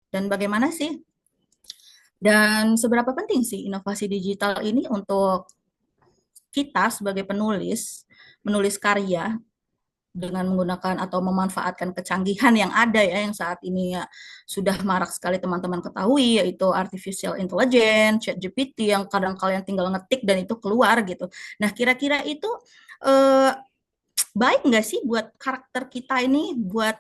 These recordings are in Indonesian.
Dan bagaimana sih dan seberapa penting sih inovasi digital ini untuk kita sebagai penulis, menulis karya dengan menggunakan atau memanfaatkan kecanggihan yang ada ya, yang saat ini ya sudah marak sekali teman-teman ketahui, yaitu artificial intelligence, ChatGPT yang kadang kalian tinggal ngetik dan itu keluar gitu. Nah, kira-kira itu eh, baik nggak sih buat karakter kita ini, buat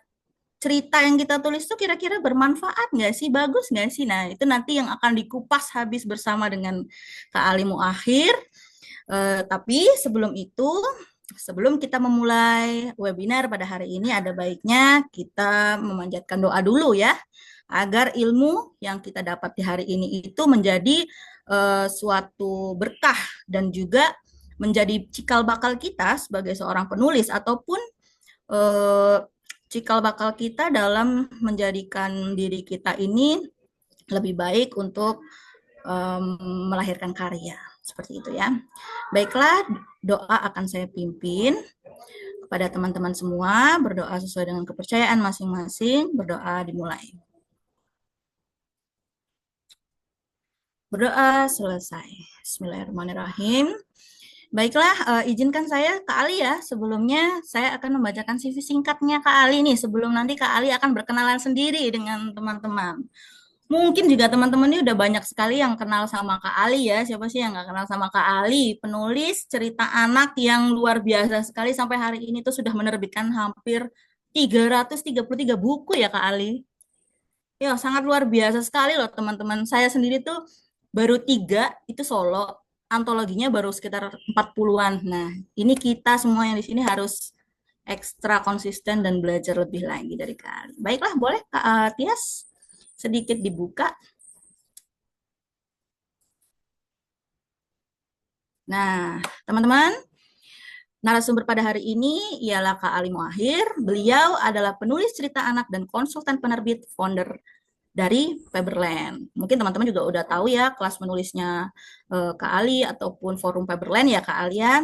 cerita yang kita tulis tuh kira-kira bermanfaat nggak sih, bagus nggak sih? Nah, itu nanti yang akan dikupas habis bersama dengan Kak Ali Muakhir. Tapi sebelum itu, sebelum kita memulai webinar pada hari ini, ada baiknya kita memanjatkan doa dulu ya, agar ilmu yang kita dapat di hari ini itu menjadi suatu berkah dan juga menjadi cikal bakal kita sebagai seorang penulis ataupun eh, cikal bakal kita dalam menjadikan diri kita ini lebih baik untuk melahirkan karya. Seperti itu ya. Baiklah, doa akan saya pimpin kepada teman-teman semua. Berdoa sesuai dengan kepercayaan masing-masing. Berdoa dimulai. Berdoa selesai. Bismillahirrahmanirrahim. Baiklah, izinkan saya Kak Ali ya. Sebelumnya saya akan membacakan CV singkatnya Kak Ali nih. Sebelum nanti Kak Ali akan berkenalan sendiri dengan teman-teman. Mungkin juga teman-teman ini udah banyak sekali yang kenal sama Kak Ali ya. Siapa sih yang nggak kenal sama Kak Ali? Penulis cerita anak yang luar biasa sekali sampai hari ini tuh sudah menerbitkan hampir 333 buku ya Kak Ali. Ya, sangat luar biasa sekali loh teman-teman. Saya sendiri tuh baru tiga, itu solo. Antologinya baru sekitar 40-an. Nah, ini kita semua yang di sini harus ekstra konsisten dan belajar lebih lagi dari Kak Ali. Baiklah, boleh Kak Tias sedikit dibuka. Nah, teman-teman, narasumber pada hari ini ialah Kak Ali Muahir. Beliau adalah penulis cerita anak dan konsultan penerbit founder dari Faberland. Mungkin teman-teman juga udah tahu ya kelas menulisnya Kak Ali ataupun forum Faberland ya Kak Ali ya.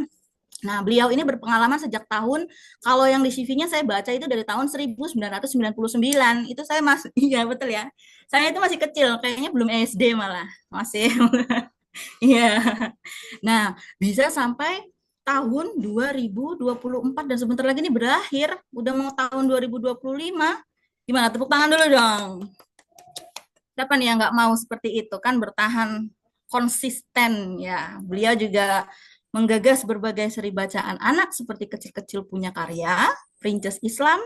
Nah, beliau ini berpengalaman sejak tahun, kalau yang di CV-nya saya baca itu dari tahun 1999. Itu saya masih, iya betul ya. Saya itu masih kecil, kayaknya belum SD malah. Masih, iya. Nah, bisa sampai tahun 2024 dan sebentar lagi ini berakhir. Udah mau tahun 2025. Gimana? Tepuk tangan dulu dong. Siapa nih yang nggak mau seperti itu kan bertahan konsisten ya. Beliau juga menggagas berbagai seri bacaan anak seperti Kecil-Kecil Punya Karya, Princess Islam,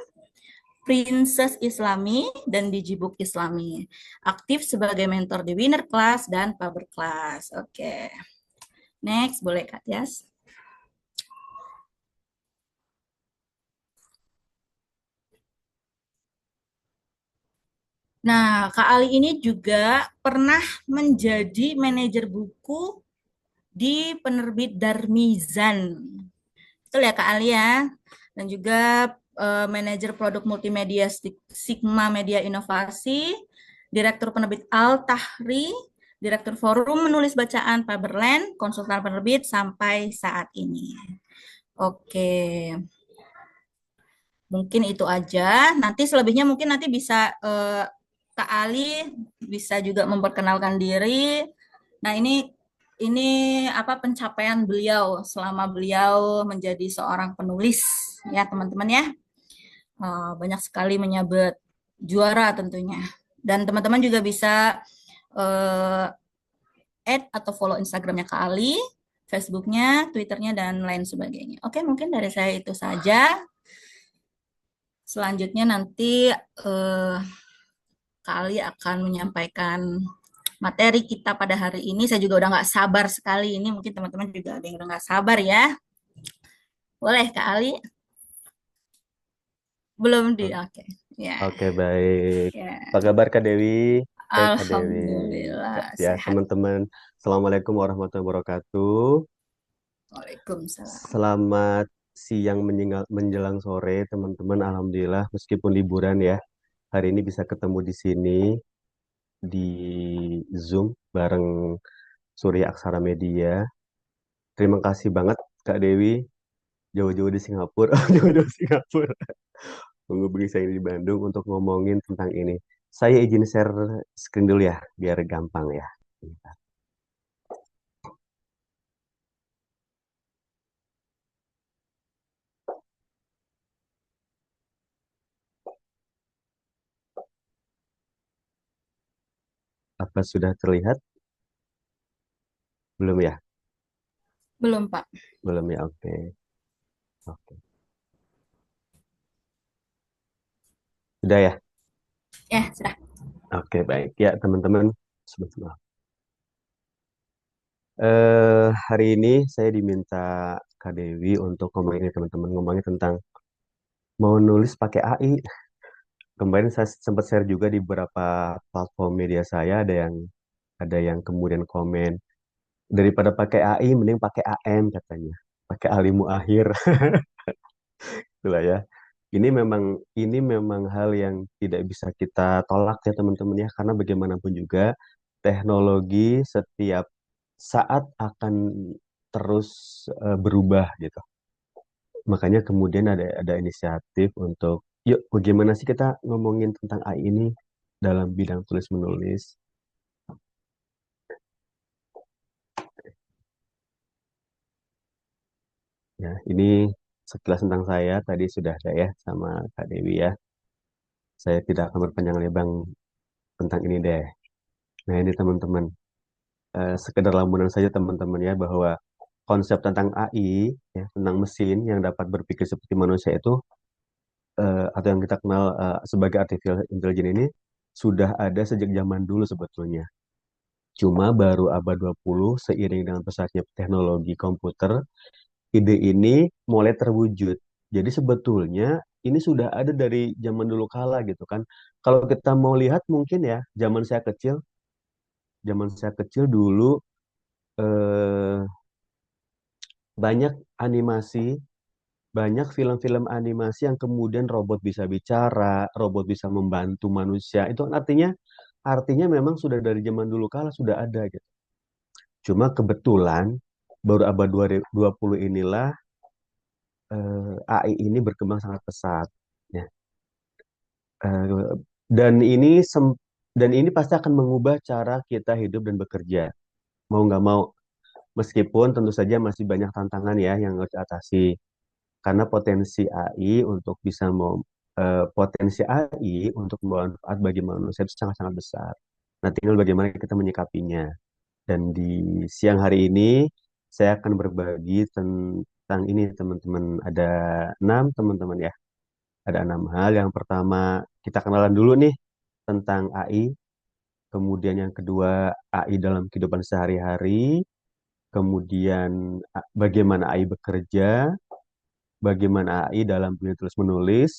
Princess Islami, dan Digibuk Islami. Aktif sebagai mentor di Winner Class dan Faber Class. Oke. Next, boleh Kak Tias. Nah, Kak Ali ini juga pernah menjadi manajer buku di penerbit Darmizan. Betul ya Kak Ali ya. Dan juga manajer produk multimedia Sigma Media Inovasi, Direktur Penerbit Al Tahri, Direktur Forum Menulis Bacaan Faberland, konsultan penerbit sampai saat ini. Oke, mungkin itu aja. Nanti selebihnya mungkin nanti bisa Kak Ali bisa juga memperkenalkan diri. Nah, ini apa pencapaian beliau selama beliau menjadi seorang penulis ya, teman-teman ya. Banyak sekali menyabet juara tentunya. Dan teman-teman juga bisa eh, add atau follow Instagramnya Kak Ali, Facebooknya, Twitternya, dan lain sebagainya. Oke, mungkin dari saya itu saja. Selanjutnya nanti Kak Ali akan menyampaikan materi kita pada hari ini. Saya juga udah nggak sabar sekali ini. Mungkin teman-teman juga ada yang udah nggak sabar ya. Boleh Kak Ali? Belum di, O- oke. Ya, Oke, baik. Apa ya. kabar Kak Dewi? Baik, Kak Dewi. Alhamdulillah Ya, sehat. teman-teman. Assalamualaikum warahmatullahi wabarakatuh. Waalaikumsalam. Selamat siang menjelang sore, teman-teman. Alhamdulillah, meskipun liburan ya, hari ini bisa ketemu di sini di Zoom bareng Surya Aksara Media. Terima kasih banget Kak Dewi, jauh-jauh di Singapura, jauh-jauh di Singapura, menghubungi saya di Bandung untuk ngomongin tentang ini. Saya izin share screen dulu ya, biar gampang ya. Apa sudah terlihat? Belum ya? Belum, Pak. Belum ya, oke. Oke. Sudah ya? Ya, sudah. Oke, baik. Ya, teman-teman. Sebentar. Hari ini saya diminta Kak Dewi untuk ngomongin teman-teman ngomongin tentang mau nulis pakai AI. Kemarin saya sempat share juga di beberapa platform media saya ada yang kemudian komen daripada pakai AI mending pakai AM katanya. Pakai alimu akhir itulah ya. Ini memang hal yang tidak bisa kita tolak ya teman-teman ya karena bagaimanapun juga teknologi setiap saat akan terus berubah gitu. Makanya kemudian ada inisiatif untuk yuk bagaimana sih kita ngomongin tentang AI ini dalam bidang tulis menulis. Ya, ini sekilas tentang saya tadi sudah ada ya sama Kak Dewi ya. Saya tidak akan berpanjang lebar tentang ini deh. Nah, ini teman-teman, sekedar lamunan saja teman-teman ya bahwa konsep tentang AI ya, tentang mesin yang dapat berpikir seperti manusia itu atau yang kita kenal sebagai artificial intelligence ini sudah ada sejak zaman dulu sebetulnya. Cuma baru abad 20 seiring dengan pesatnya teknologi komputer, ide ini mulai terwujud. Jadi sebetulnya ini sudah ada dari zaman dulu kala gitu kan. Kalau kita mau lihat mungkin ya zaman saya kecil dulu eh, banyak animasi, banyak film-film animasi yang kemudian robot bisa bicara, robot bisa membantu manusia. Itu kan artinya memang sudah dari zaman dulu kala sudah ada gitu. Cuma kebetulan baru abad 20 inilah AI ini berkembang sangat pesat. Ya. Eh, dan ini dan ini pasti akan mengubah cara kita hidup dan bekerja. Mau nggak mau, meskipun tentu saja masih banyak tantangan ya yang harus diatasi. Karena potensi AI untuk membawa manfaat bagi manusia itu sangat-sangat besar. Nah, tinggal bagaimana kita menyikapinya. Dan di siang hari ini saya akan berbagi tentang ini teman-teman. Ada 6 teman-teman ya. Ada 6 hal. Yang pertama kita kenalan dulu nih tentang AI. Kemudian yang kedua AI dalam kehidupan sehari-hari. Kemudian bagaimana AI bekerja. Bagaimana AI dalam dunia tulis menulis.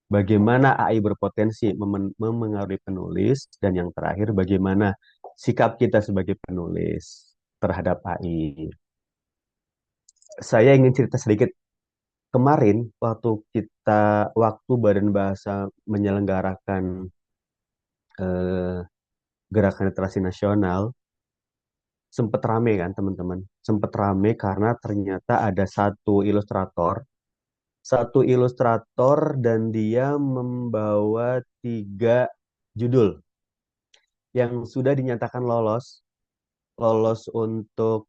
Bagaimana AI berpotensi memengaruhi penulis. Dan yang terakhir bagaimana sikap kita sebagai penulis terhadap AI. Saya ingin cerita sedikit kemarin waktu Badan Bahasa menyelenggarakan eh, gerakan literasi nasional sempet rame kan teman-teman, sempet rame karena ternyata ada satu ilustrator dan dia membawa 3 judul yang sudah dinyatakan lolos lolos untuk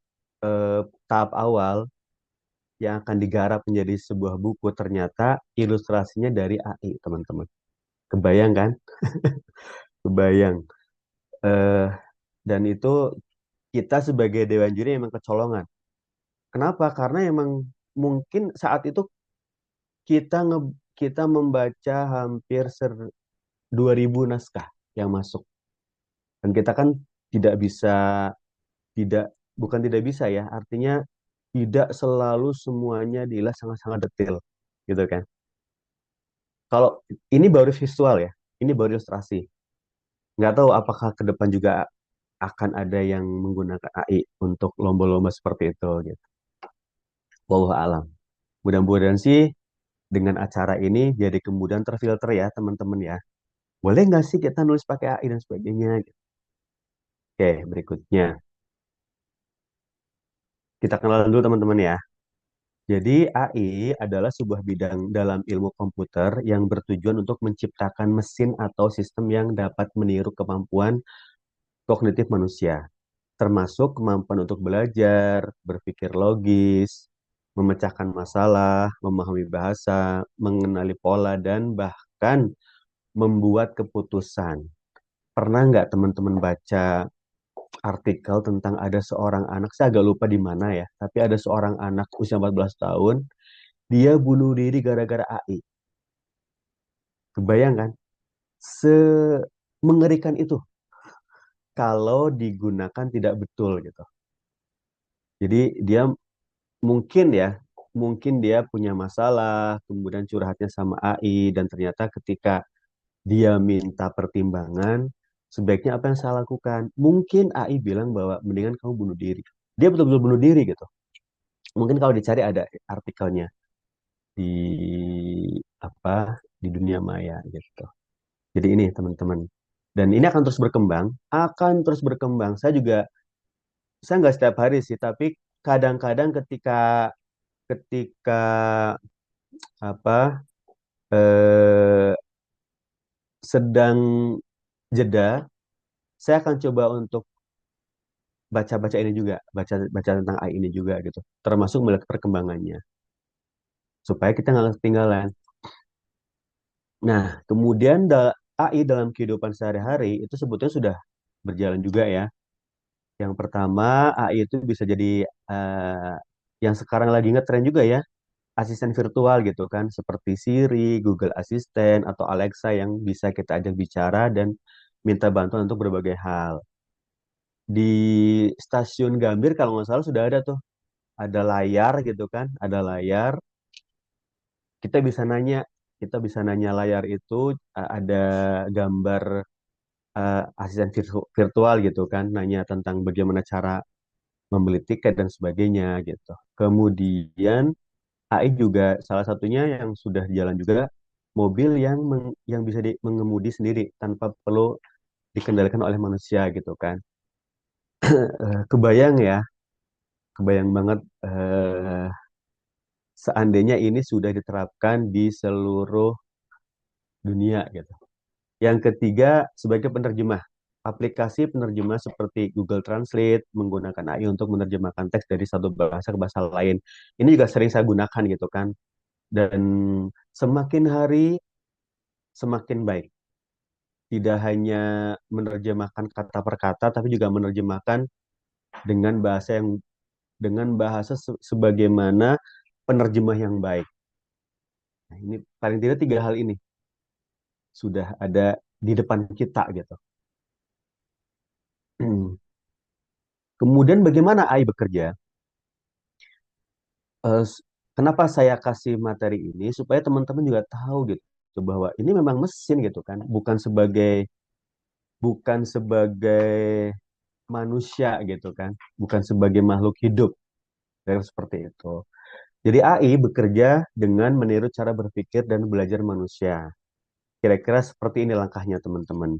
tahap awal yang akan digarap menjadi sebuah buku. Ternyata ilustrasinya dari AI teman-teman. Kebayang kan? Kebayang. Eh, dan itu kita sebagai dewan juri emang kecolongan. Kenapa? Karena emang mungkin saat itu kita kita membaca hampir 2.000 naskah yang masuk. Dan kita kan tidak bisa tidak bukan tidak bisa ya, artinya tidak selalu semuanya dilihat sangat-sangat detail gitu kan. Kalau ini baru visual ya, ini baru ilustrasi. Nggak tahu apakah ke depan juga akan ada yang menggunakan AI untuk lomba-lomba seperti itu gitu. Wallahu alam. Mudah-mudahan sih dengan acara ini jadi kemudian terfilter ya teman-teman ya. Boleh nggak sih kita nulis pakai AI dan sebagainya? Oke, berikutnya. Kita kenalan dulu teman-teman ya. Jadi AI adalah sebuah bidang dalam ilmu komputer yang bertujuan untuk menciptakan mesin atau sistem yang dapat meniru kemampuan kognitif manusia, termasuk kemampuan untuk belajar, berpikir logis, memecahkan masalah, memahami bahasa, mengenali pola, dan bahkan membuat keputusan. Pernah nggak teman-teman baca artikel tentang ada seorang anak, saya agak lupa di mana ya, tapi ada seorang anak usia 14 tahun, dia bunuh diri gara-gara AI. Kebayang kan? Se mengerikan itu kalau digunakan tidak betul gitu. Jadi dia mungkin ya, mungkin dia punya masalah, kemudian curhatnya sama AI, dan ternyata ketika dia minta pertimbangan, sebaiknya apa yang saya lakukan? Mungkin AI bilang bahwa mendingan kamu bunuh diri. Dia betul-betul bunuh diri gitu. Mungkin kalau dicari ada artikelnya di di dunia maya gitu. Jadi ini teman-teman. Dan ini akan terus berkembang, akan terus berkembang. Saya nggak setiap hari sih, tapi kadang-kadang ketika ketika apa eh, sedang jeda, saya akan coba untuk baca-baca ini juga, baca baca tentang AI ini juga gitu, termasuk melihat perkembangannya, supaya kita nggak ketinggalan. Nah, kemudian AI dalam kehidupan sehari-hari itu sebetulnya sudah berjalan juga ya. Yang pertama, AI itu bisa jadi eh, yang sekarang lagi ngetren juga ya, asisten virtual gitu kan, seperti Siri, Google Assistant, atau Alexa yang bisa kita ajak bicara dan minta bantuan untuk berbagai hal. Di stasiun Gambir kalau nggak salah sudah ada tuh, ada layar gitu kan, ada layar, kita bisa nanya, layar itu ada gambar asisten virtual gitu kan, nanya tentang bagaimana cara membeli tiket dan sebagainya gitu. Kemudian AI juga salah satunya yang sudah jalan juga, mobil yang bisa mengemudi sendiri tanpa perlu dikendalikan oleh manusia gitu kan. Kebayang ya, kebayang banget seandainya ini sudah diterapkan di seluruh dunia gitu. Yang ketiga, sebagai penerjemah. Aplikasi penerjemah seperti Google Translate menggunakan AI untuk menerjemahkan teks dari satu bahasa ke bahasa lain. Ini juga sering saya gunakan gitu kan. Dan semakin hari semakin baik. Tidak hanya menerjemahkan kata per kata, tapi juga menerjemahkan dengan bahasa sebagaimana penerjemah yang baik. Nah, ini paling tidak tiga hal ini sudah ada di depan kita gitu. Kemudian bagaimana AI bekerja? Eh, s- Kenapa saya kasih materi ini supaya teman-teman juga tahu gitu bahwa ini memang mesin gitu kan, bukan sebagai manusia gitu kan, bukan sebagai makhluk hidup, kayak seperti itu. Jadi AI bekerja dengan meniru cara berpikir dan belajar manusia. Kira-kira seperti ini langkahnya teman-teman.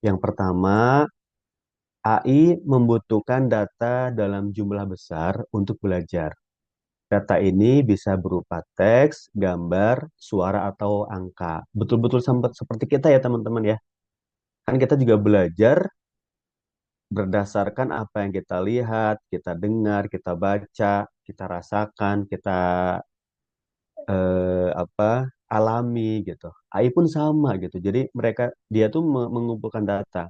Yang pertama, AI membutuhkan data dalam jumlah besar untuk belajar. Data ini bisa berupa teks, gambar, suara, atau angka. Betul-betul seperti kita ya teman-teman ya. Kan kita juga belajar berdasarkan apa yang kita lihat, kita dengar, kita baca, kita rasakan, kita alami gitu. AI pun sama gitu. Jadi dia tuh mengumpulkan data,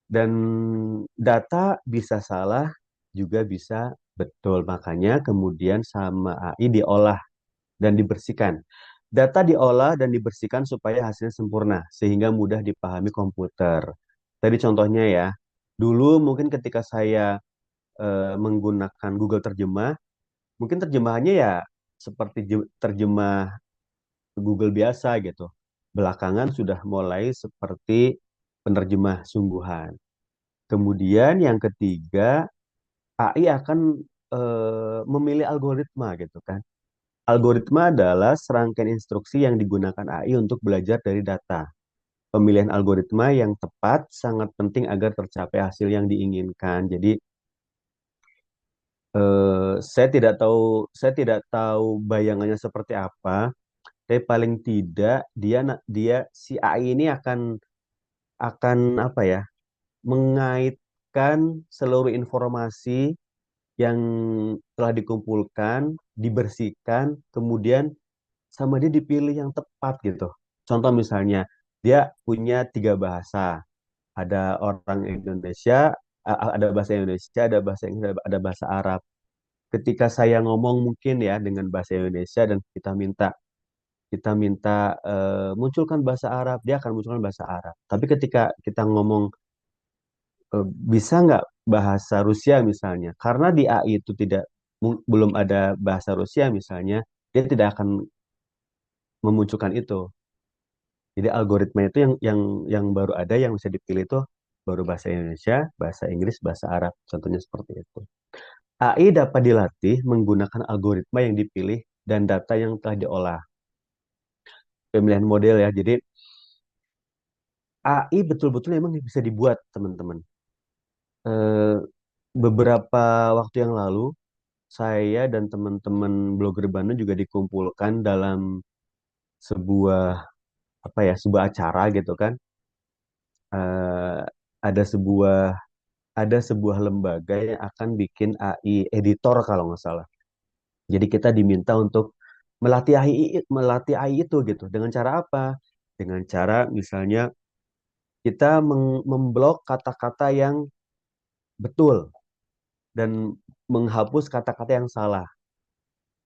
dan data bisa salah juga bisa betul. Makanya kemudian sama AI diolah dan dibersihkan. Data diolah dan dibersihkan supaya hasilnya sempurna sehingga mudah dipahami komputer. Tadi contohnya ya, dulu mungkin ketika saya menggunakan Google Terjemah, mungkin terjemahannya ya seperti terjemah Google biasa gitu. Belakangan sudah mulai seperti penerjemah sungguhan. Kemudian yang ketiga, AI akan memilih algoritma gitu kan. Algoritma adalah serangkaian instruksi yang digunakan AI untuk belajar dari data. Pemilihan algoritma yang tepat sangat penting agar tercapai hasil yang diinginkan. Jadi Saya tidak tahu bayangannya seperti apa, tapi paling tidak dia si AI ini akan apa ya, mengaitkan seluruh informasi yang telah dikumpulkan, dibersihkan, kemudian sama dia dipilih yang tepat gitu. Contoh misalnya, dia punya 3 bahasa. Ada orang Indonesia, ada bahasa Indonesia, ada bahasa Inggris, ada bahasa Arab. Ketika saya ngomong mungkin ya dengan bahasa Indonesia dan kita minta munculkan bahasa Arab, dia akan munculkan bahasa Arab. Tapi ketika kita ngomong bisa nggak bahasa Rusia misalnya, karena di AI itu belum ada bahasa Rusia misalnya, dia tidak akan memunculkan itu. Jadi algoritma itu yang baru ada yang bisa dipilih itu baru bahasa Indonesia, bahasa Inggris, bahasa Arab. Contohnya seperti itu. AI dapat dilatih menggunakan algoritma yang dipilih dan data yang telah diolah. Pemilihan model ya. Jadi AI betul-betul memang bisa dibuat, teman-teman. Eh, Beberapa waktu yang lalu, saya dan teman-teman blogger Bandung juga dikumpulkan dalam sebuah apa ya, sebuah acara gitu kan. Eh, ada sebuah ada sebuah lembaga yang akan bikin AI editor kalau nggak salah. Jadi kita diminta untuk melatih AI itu gitu. Dengan cara apa? Dengan cara misalnya kita memblok kata-kata yang betul dan menghapus kata-kata yang salah.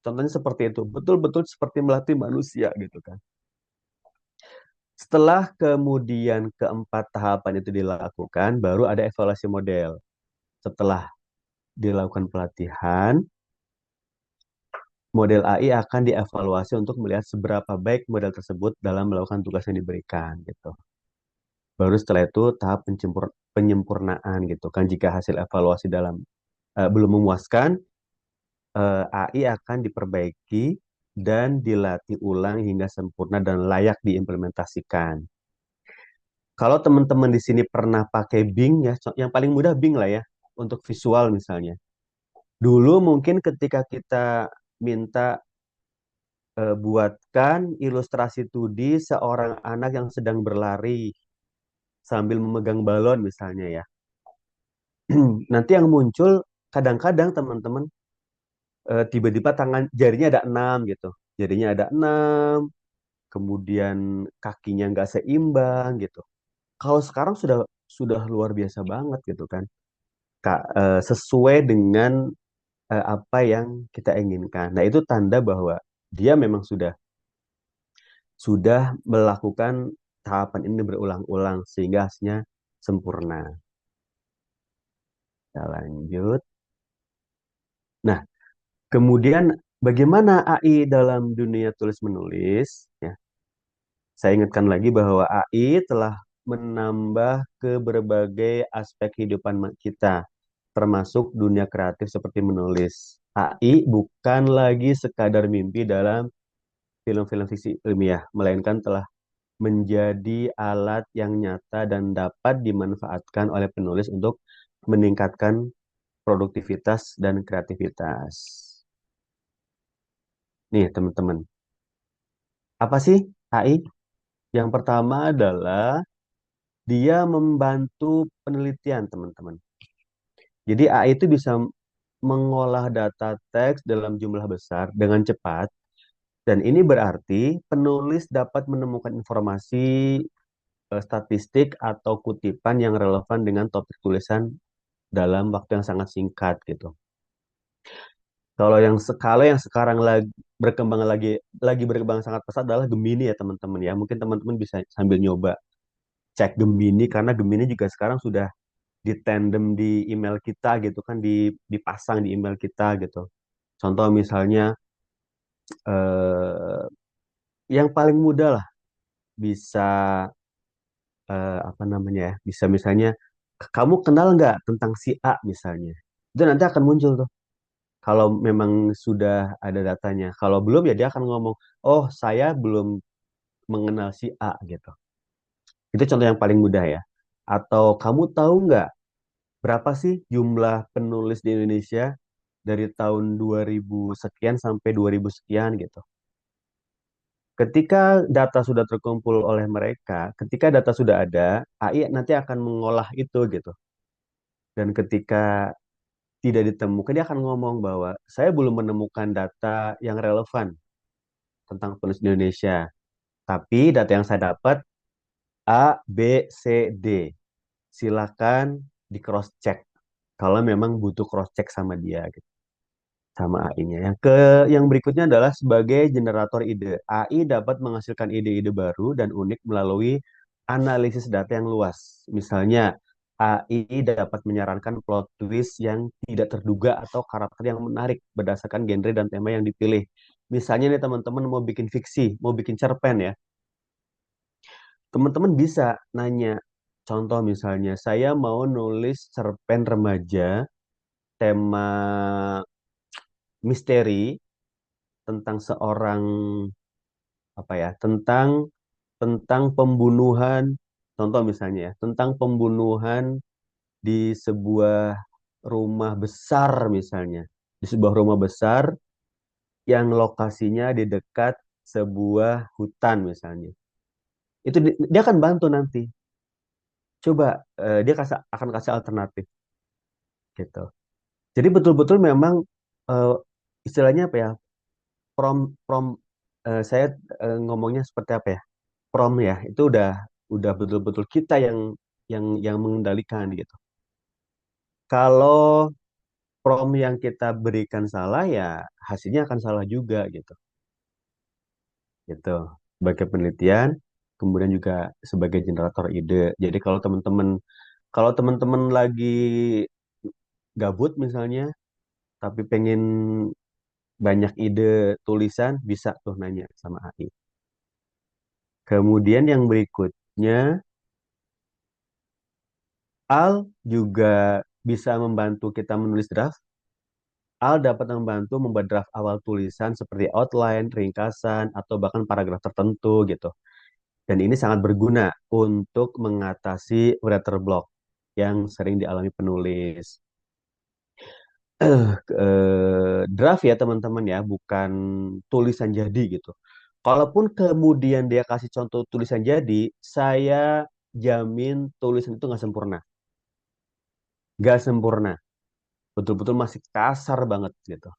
Contohnya seperti itu. Betul-betul seperti melatih manusia gitu kan. Setelah kemudian keempat tahapan itu dilakukan, baru ada evaluasi model. Setelah dilakukan pelatihan, model AI akan dievaluasi untuk melihat seberapa baik model tersebut dalam melakukan tugas yang diberikan gitu. Baru setelah itu tahap penyempurnaan gitu kan. Jika hasil evaluasi belum memuaskan, AI akan diperbaiki dan dilatih ulang hingga sempurna dan layak diimplementasikan. Kalau teman-teman di sini pernah pakai Bing ya, yang paling mudah Bing lah ya untuk visual misalnya. Dulu mungkin ketika kita minta buatkan ilustrasi 2D seorang anak yang sedang berlari sambil memegang balon misalnya ya. Nanti yang muncul kadang-kadang teman-teman tiba-tiba tangan jarinya ada 6 gitu. Jarinya ada 6, kemudian kakinya nggak seimbang gitu. Kalau sekarang sudah luar biasa banget gitu kan. Sesuai dengan apa yang kita inginkan. Nah, itu tanda bahwa dia memang sudah melakukan tahapan ini berulang-ulang sehingga hasilnya sempurna. Kita lanjut. Nah, kemudian bagaimana AI dalam dunia tulis menulis? Ya, saya ingatkan lagi bahwa AI telah menambah ke berbagai aspek kehidupan kita, termasuk dunia kreatif seperti menulis. AI bukan lagi sekadar mimpi dalam film-film fiksi ilmiah, melainkan telah menjadi alat yang nyata dan dapat dimanfaatkan oleh penulis untuk meningkatkan produktivitas dan kreativitas. Nih, teman-teman, apa sih AI? Yang pertama adalah dia membantu penelitian, teman-teman. Jadi AI itu bisa mengolah data teks dalam jumlah besar dengan cepat, dan ini berarti penulis dapat menemukan informasi statistik atau kutipan yang relevan dengan topik tulisan dalam waktu yang sangat singkat gitu. Kalau yang sekarang lagi berkembang sangat pesat adalah Gemini ya teman-teman ya. Mungkin teman-teman bisa sambil nyoba cek Gemini karena Gemini juga sekarang sudah ditandem di email kita gitu kan, dipasang di email kita gitu. Contoh misalnya eh, yang paling mudah lah bisa apa namanya ya? Bisa misalnya kamu kenal nggak tentang si A misalnya. Itu nanti akan muncul tuh. Kalau memang sudah ada datanya. Kalau belum ya dia akan ngomong, oh saya belum mengenal si A gitu. Itu contoh yang paling mudah ya. Atau kamu tahu nggak berapa sih jumlah penulis di Indonesia? dari tahun 2000 sekian sampai 2000 sekian gitu. Ketika data sudah terkumpul oleh mereka, ketika data sudah ada, AI nanti akan mengolah itu gitu. Dan ketika tidak ditemukan, dia akan ngomong bahwa saya belum menemukan data yang relevan tentang penulis Indonesia. Tapi data yang saya dapat A, B, C, D. Silakan di cross check kalau memang butuh cross check sama dia gitu, sama AI-nya. Yang berikutnya adalah sebagai generator ide. AI dapat menghasilkan ide-ide baru dan unik melalui analisis data yang luas. Misalnya, AI dapat menyarankan plot twist yang tidak terduga atau karakter yang menarik berdasarkan genre dan tema yang dipilih. Misalnya nih teman-teman mau bikin fiksi, mau bikin cerpen ya, teman-teman bisa nanya. Contoh misalnya, saya mau nulis cerpen remaja tema misteri tentang seorang apa ya, tentang pembunuhan. Contoh misalnya ya, tentang pembunuhan di sebuah rumah besar misalnya, di sebuah rumah besar yang lokasinya di dekat sebuah hutan misalnya. Itu dia akan bantu nanti. Coba dia akan kasih alternatif gitu. Jadi betul-betul memang eh, istilahnya apa ya? Prom prom saya ngomongnya seperti apa ya? Prom ya, itu udah betul-betul kita yang mengendalikan gitu. Kalau prom yang kita berikan salah ya hasilnya akan salah juga gitu. Gitu. Sebagai penelitian, kemudian juga sebagai generator ide. Jadi kalau teman-teman lagi gabut misalnya, tapi pengen banyak ide tulisan, bisa tuh nanya sama AI. Kemudian yang berikutnya, Al juga bisa membantu kita menulis draft. Al dapat membantu membuat draft awal tulisan seperti outline, ringkasan, atau bahkan paragraf tertentu gitu. Dan ini sangat berguna untuk mengatasi writer block yang sering dialami penulis. Draft ya teman-teman ya, bukan tulisan jadi gitu. Kalaupun kemudian dia kasih contoh tulisan jadi, saya jamin tulisan itu nggak sempurna. Nggak sempurna. Betul-betul masih kasar banget gitu.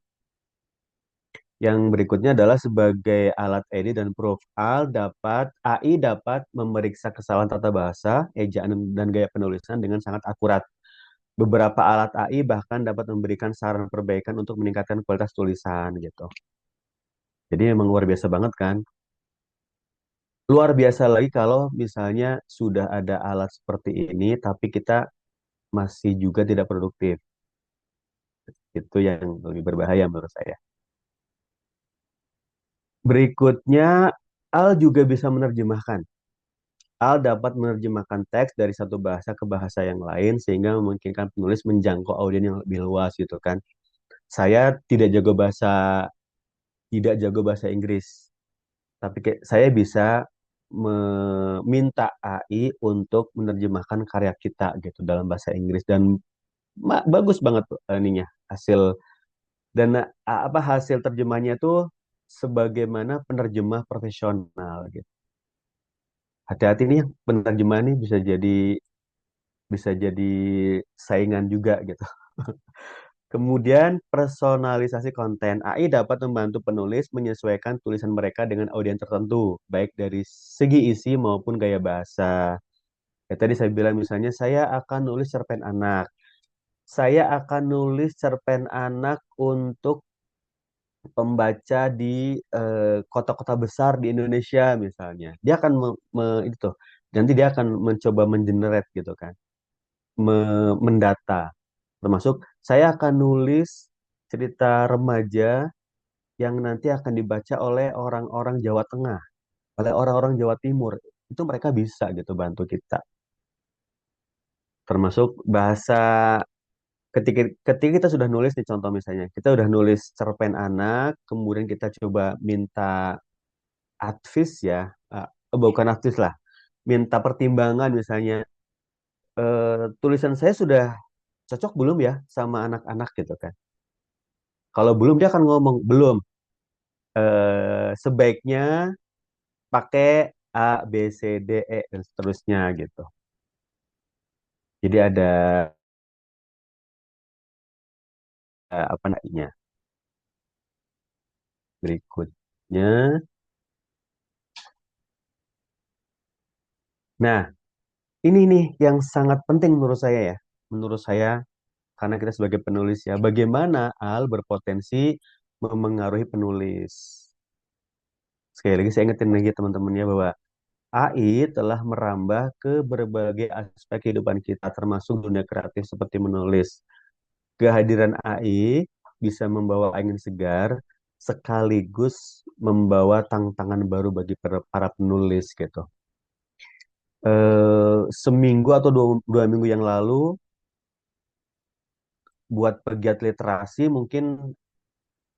Yang berikutnya adalah sebagai alat edit dan proof. AI dapat memeriksa kesalahan tata bahasa, ejaan, dan gaya penulisan dengan sangat akurat. Beberapa alat AI bahkan dapat memberikan saran perbaikan untuk meningkatkan kualitas tulisan gitu. Jadi memang luar biasa banget kan. Luar biasa lagi kalau misalnya sudah ada alat seperti ini, tapi kita masih juga tidak produktif. Itu yang lebih berbahaya menurut saya. Berikutnya, Al juga bisa menerjemahkan. Al dapat menerjemahkan teks dari satu bahasa ke bahasa yang lain sehingga memungkinkan penulis menjangkau audiens yang lebih luas gitu kan. Saya tidak jago bahasa Inggris, tapi saya bisa meminta AI untuk menerjemahkan karya kita gitu dalam bahasa Inggris dan bagus banget ininya hasil dan apa hasil terjemahnya tuh sebagaimana penerjemah profesional gitu. Hati-hati nih penerjemah nih bisa jadi saingan juga gitu. Kemudian personalisasi konten. AI dapat membantu penulis menyesuaikan tulisan mereka dengan audiens tertentu, baik dari segi isi maupun gaya bahasa. Ya, tadi saya bilang misalnya saya akan nulis cerpen anak. Saya akan nulis cerpen anak untuk pembaca di kota-kota besar di Indonesia misalnya. Dia akan itu nanti dia akan mencoba mengenerate gitu kan, mendata. Termasuk saya akan nulis cerita remaja yang nanti akan dibaca oleh orang-orang Jawa Tengah, oleh orang-orang Jawa Timur. Itu mereka bisa gitu bantu kita. Termasuk bahasa ketika ketika kita sudah nulis nih contoh misalnya, kita udah nulis cerpen anak, kemudian kita coba minta advice ya, bukan advice lah, minta pertimbangan misalnya, tulisan saya sudah cocok belum ya sama anak-anak gitu kan. Kalau belum dia akan ngomong belum. Sebaiknya pakai A, B, C, D, E dan seterusnya gitu. Jadi ada apa namanya berikutnya. Nah, ini nih yang sangat penting menurut saya ya. Menurut saya karena kita sebagai penulis ya, bagaimana hal berpotensi memengaruhi penulis. Sekali lagi saya ingetin lagi teman-teman ya bahwa AI telah merambah ke berbagai aspek kehidupan kita, termasuk dunia kreatif seperti menulis. Kehadiran AI bisa membawa angin segar, sekaligus membawa tantangan baru bagi para penulis gitu. Seminggu atau dua minggu yang lalu, buat pegiat literasi mungkin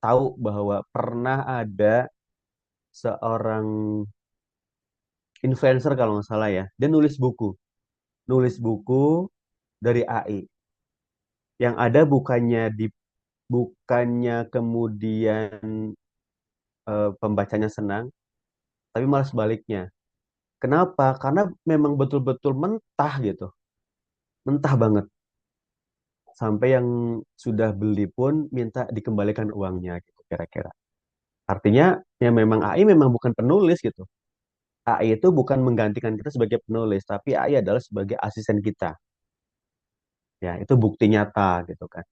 tahu bahwa pernah ada seorang influencer kalau nggak salah ya, dia nulis buku dari AI. Yang ada bukannya kemudian pembacanya senang, tapi malah sebaliknya. Kenapa? Karena memang betul-betul mentah gitu, mentah banget. Sampai yang sudah beli pun minta dikembalikan uangnya gitu kira-kira. Artinya ya memang AI memang bukan penulis gitu. AI itu bukan menggantikan kita sebagai penulis, tapi AI adalah sebagai asisten kita. Ya, itu bukti nyata gitu kan.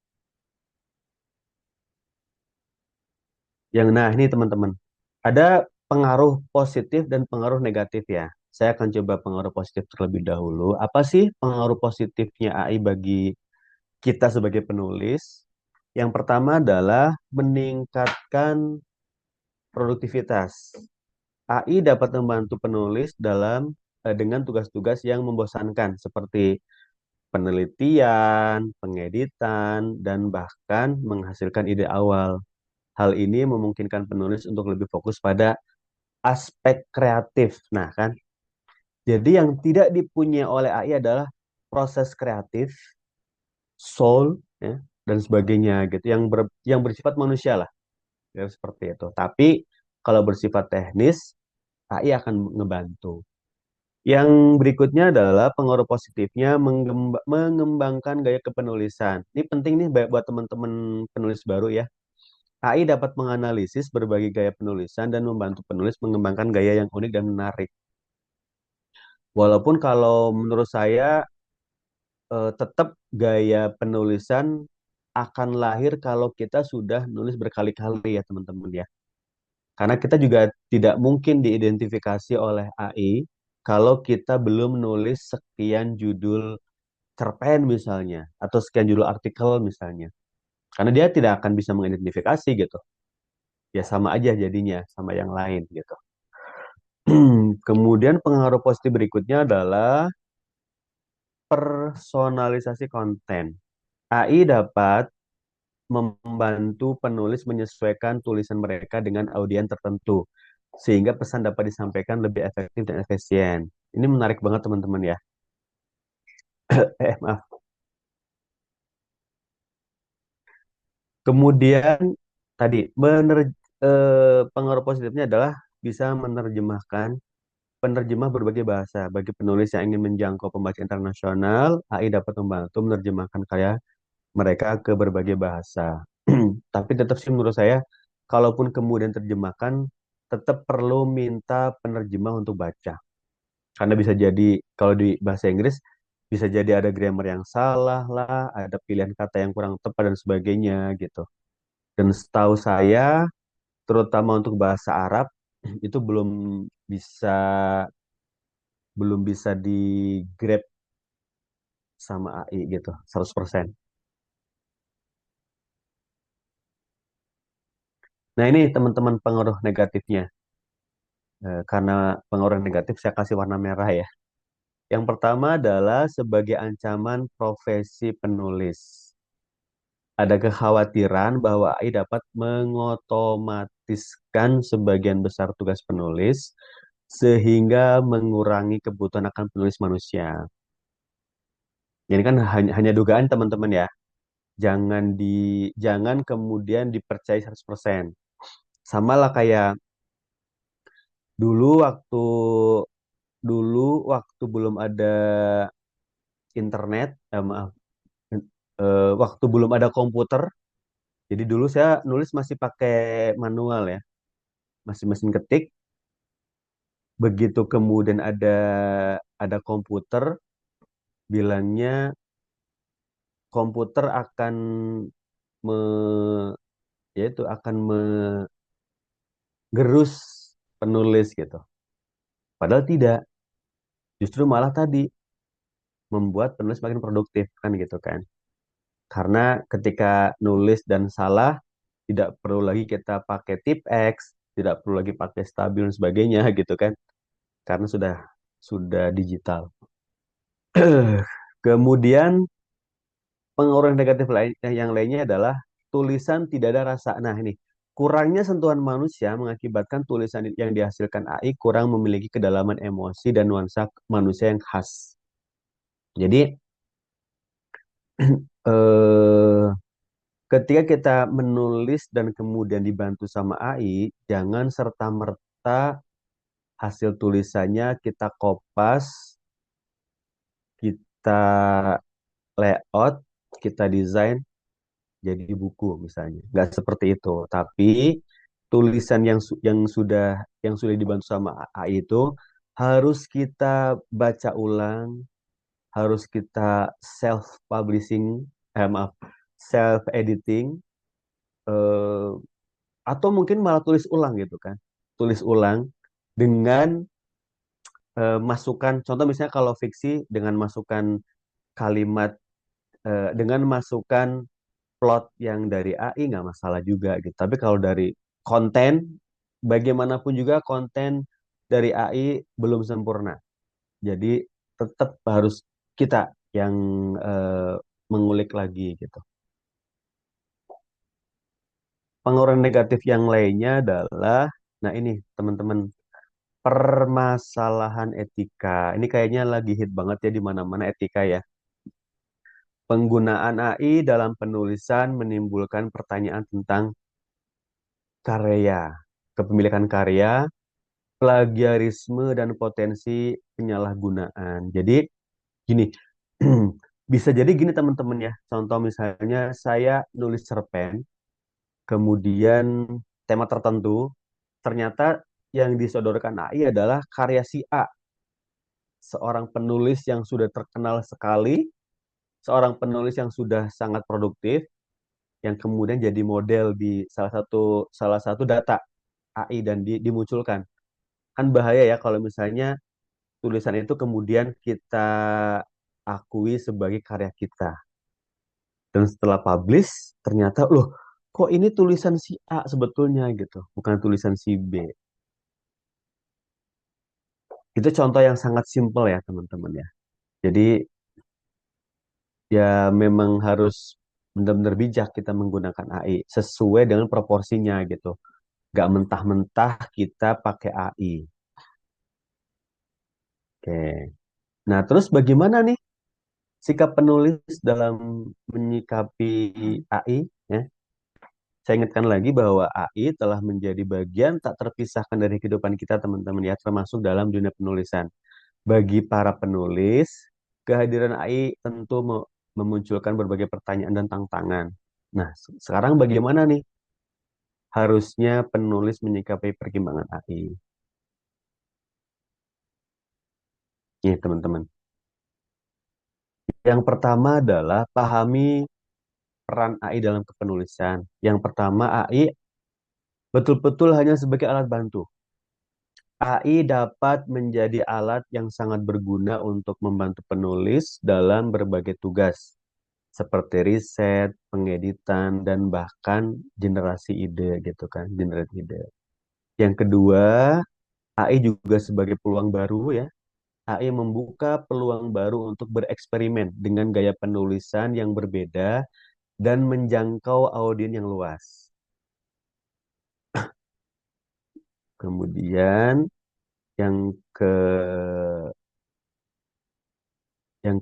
Yang nah ini teman-teman, ada pengaruh positif dan pengaruh negatif ya. Saya akan coba pengaruh positif terlebih dahulu. Apa sih pengaruh positifnya AI bagi kita sebagai penulis? Yang pertama adalah meningkatkan produktivitas. AI dapat membantu penulis dengan tugas-tugas yang membosankan seperti penelitian, pengeditan, dan bahkan menghasilkan ide awal. Hal ini memungkinkan penulis untuk lebih fokus pada aspek kreatif. Nah, kan? Jadi yang tidak dipunyai oleh AI adalah proses kreatif, soul, ya, dan sebagainya gitu. Yang bersifat manusia lah, ya, seperti itu. Tapi kalau bersifat teknis, AI akan ngebantu. Yang berikutnya adalah pengaruh positifnya mengembangkan gaya kepenulisan. Ini penting nih buat teman-teman penulis baru ya. AI dapat menganalisis berbagai gaya penulisan dan membantu penulis mengembangkan gaya yang unik dan menarik. Walaupun kalau menurut saya tetap gaya penulisan akan lahir kalau kita sudah nulis berkali-kali ya teman-teman ya. Karena kita juga tidak mungkin diidentifikasi oleh AI kalau kita belum nulis sekian judul cerpen misalnya atau sekian judul artikel misalnya. Karena dia tidak akan bisa mengidentifikasi gitu. Ya sama aja jadinya sama yang lain gitu. Kemudian pengaruh positif berikutnya adalah personalisasi konten. AI dapat membantu penulis menyesuaikan tulisan mereka dengan audiens tertentu, sehingga pesan dapat disampaikan lebih efektif dan efisien. Ini menarik banget teman-teman ya. Maaf. Kemudian tadi pengaruh positifnya adalah bisa menerjemahkan penerjemah berbagai bahasa. Bagi penulis yang ingin menjangkau pembaca internasional, AI dapat membantu menerjemahkan karya mereka ke berbagai bahasa. Tapi tetap sih menurut saya, kalaupun kemudian terjemahkan, tetap perlu minta penerjemah untuk baca. Karena bisa jadi, kalau di bahasa Inggris, bisa jadi ada grammar yang salah lah, ada pilihan kata yang kurang tepat dan sebagainya gitu. Dan setahu saya, terutama untuk bahasa Arab, itu bisa belum bisa di grab sama AI gitu, 100%. Nah ini teman-teman pengaruh negatifnya. Karena pengaruh negatif saya kasih warna merah ya. Yang pertama adalah sebagai ancaman profesi penulis. Ada kekhawatiran bahwa AI dapat mengotomatiskan sebagian besar tugas penulis sehingga mengurangi kebutuhan akan penulis manusia. Ini kan hanya dugaan teman-teman ya. jangan kemudian dipercaya 100%. Sama lah kayak dulu waktu dulu waktu belum ada internet, maaf, waktu belum ada komputer. Jadi dulu saya nulis masih pakai manual ya, masih mesin ketik. Begitu kemudian ada komputer, bilangnya komputer akan me, yaitu akan menggerus penulis gitu. Padahal tidak, justru malah tadi membuat penulis makin produktif kan gitu kan. Karena ketika nulis dan salah, tidak perlu lagi kita pakai tip X, tidak perlu lagi pakai stabil dan sebagainya gitu kan. Karena sudah digital. Kemudian pengaruh negatif lain yang lainnya adalah tulisan tidak ada rasa. Nah, ini kurangnya sentuhan manusia mengakibatkan tulisan yang dihasilkan AI kurang memiliki kedalaman emosi dan nuansa manusia yang khas. Jadi eh, ketika kita menulis dan kemudian dibantu sama AI, jangan serta-merta hasil tulisannya kita kopas, kita layout, kita desain jadi buku misalnya. Nggak seperti itu. Tapi tulisan yang sudah dibantu sama AI itu harus kita baca ulang, harus kita self publishing, maaf, self editing, eh, atau mungkin malah tulis ulang gitu kan. Tulis ulang dengan masukan, contoh misalnya kalau fiksi dengan masukan kalimat, dengan masukan plot yang dari AI nggak masalah juga gitu. Tapi kalau dari konten, bagaimanapun juga konten dari AI belum sempurna. Jadi tetap harus kita yang eh, mengulik lagi gitu. Pengaruh negatif yang lainnya adalah, nah ini teman-teman, permasalahan etika. Ini kayaknya lagi hit banget ya di mana-mana etika ya. Penggunaan AI dalam penulisan menimbulkan pertanyaan tentang karya, kepemilikan karya, plagiarisme, dan potensi penyalahgunaan. Jadi gini, bisa jadi gini teman-teman ya. Contoh misalnya saya nulis cerpen, kemudian tema tertentu, ternyata yang disodorkan AI adalah karya si A, seorang penulis yang sudah terkenal sekali, seorang penulis yang sudah sangat produktif, yang kemudian jadi model di salah satu data AI dan dimunculkan. Kan bahaya ya kalau misalnya tulisan itu kemudian kita akui sebagai karya kita. Dan setelah publish, ternyata, loh, kok ini tulisan si A sebetulnya gitu, bukan tulisan si B. Itu contoh yang sangat simpel ya, teman-teman ya. Jadi, ya memang harus benar-benar bijak kita menggunakan AI sesuai dengan proporsinya gitu. Gak mentah-mentah kita pakai AI. Oke. Nah, terus bagaimana nih sikap penulis dalam menyikapi AI? Ya? Saya ingatkan lagi bahwa AI telah menjadi bagian tak terpisahkan dari kehidupan kita, teman-teman ya, termasuk dalam dunia penulisan. Bagi para penulis, kehadiran AI tentu memunculkan berbagai pertanyaan dan tantangan. Nah, sekarang bagaimana nih harusnya penulis menyikapi perkembangan AI? Nih, teman-teman. Yang pertama adalah pahami peran AI dalam kepenulisan. Yang pertama, AI betul-betul hanya sebagai alat bantu. AI dapat menjadi alat yang sangat berguna untuk membantu penulis dalam berbagai tugas, seperti riset, pengeditan, dan bahkan generasi ide gitu kan, generate ide. Yang kedua, AI juga sebagai peluang baru ya. AI membuka peluang baru untuk bereksperimen dengan gaya penulisan yang berbeda dan menjangkau audiens yang luas. Kemudian yang ke yang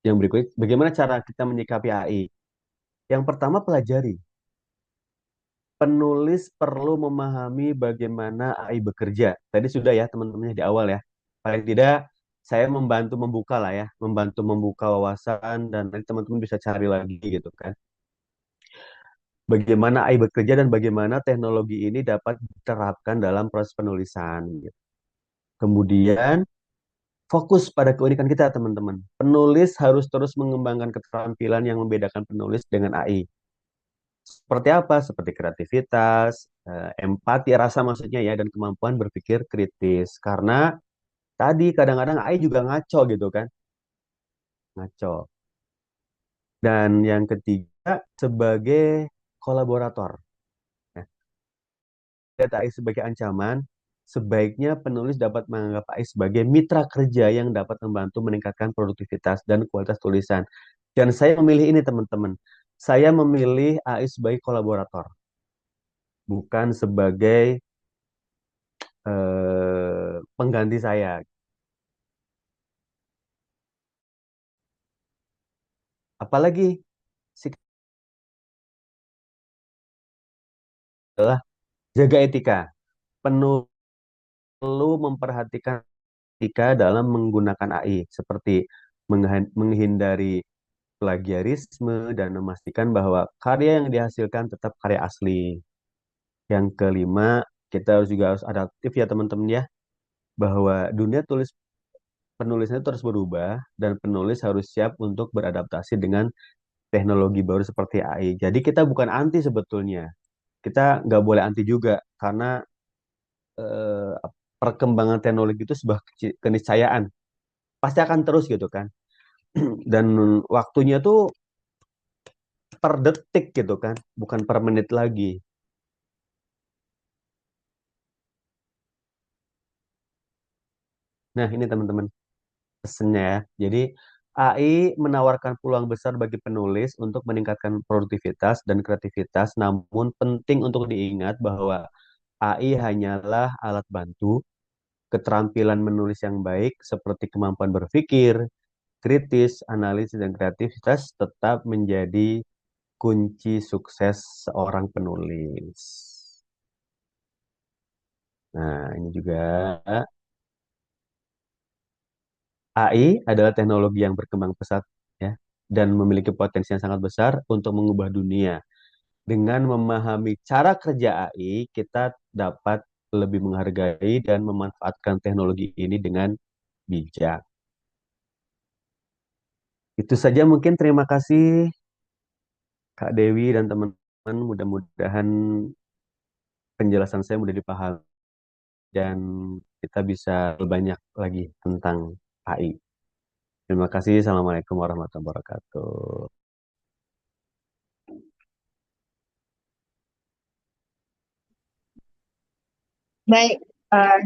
Yang berikut, bagaimana cara kita menyikapi AI? Yang pertama, pelajari. Penulis perlu memahami bagaimana AI bekerja. Tadi sudah ya teman-temannya di awal ya. Paling tidak saya membantu membuka lah ya, membantu membuka wawasan dan nanti teman-teman bisa cari lagi gitu kan. Bagaimana AI bekerja dan bagaimana teknologi ini dapat diterapkan dalam proses penulisan, gitu. Kemudian fokus pada keunikan kita teman-teman. Penulis harus terus mengembangkan keterampilan yang membedakan penulis dengan AI. Seperti apa? Seperti kreativitas, empati, rasa maksudnya ya, dan kemampuan berpikir kritis. Karena tadi kadang-kadang AI juga ngaco gitu kan, ngaco. Dan yang ketiga, sebagai kolaborator. Nah, lihat AI sebagai ancaman, sebaiknya penulis dapat menganggap AI sebagai mitra kerja yang dapat membantu meningkatkan produktivitas dan kualitas tulisan. Dan saya memilih ini teman-teman. Saya memilih AI sebagai kolaborator, bukan sebagai pengganti saya. Apalagi sikap adalah jaga etika. Penuh perlu memperhatikan etika dalam menggunakan AI, seperti menghindari plagiarisme dan memastikan bahwa karya yang dihasilkan tetap karya asli. Yang kelima, kita juga harus adaptif ya teman-teman ya, bahwa dunia penulisan itu terus berubah dan penulis harus siap untuk beradaptasi dengan teknologi baru seperti AI. Jadi kita bukan anti sebetulnya. Kita nggak boleh anti juga karena eh, perkembangan teknologi itu sebuah keniscayaan. Pasti akan terus gitu kan. Dan waktunya tuh per detik gitu kan, bukan per menit lagi. Nah, ini teman-teman pesennya ya. Jadi AI menawarkan peluang besar bagi penulis untuk meningkatkan produktivitas dan kreativitas, namun penting untuk diingat bahwa AI hanyalah alat bantu. Keterampilan menulis yang baik seperti kemampuan berpikir, kritis, analisis, dan kreativitas tetap menjadi kunci sukses seorang penulis. Nah, ini juga AI adalah teknologi yang berkembang pesat ya dan memiliki potensi yang sangat besar untuk mengubah dunia. Dengan memahami cara kerja AI, kita dapat lebih menghargai dan memanfaatkan teknologi ini dengan bijak. Itu saja mungkin terima kasih Kak Dewi dan teman-teman. Mudah-mudahan penjelasan saya mudah dipahami dan kita bisa lebih banyak lagi tentang AI. Terima kasih. Assalamualaikum warahmatullahi wabarakatuh. Baik,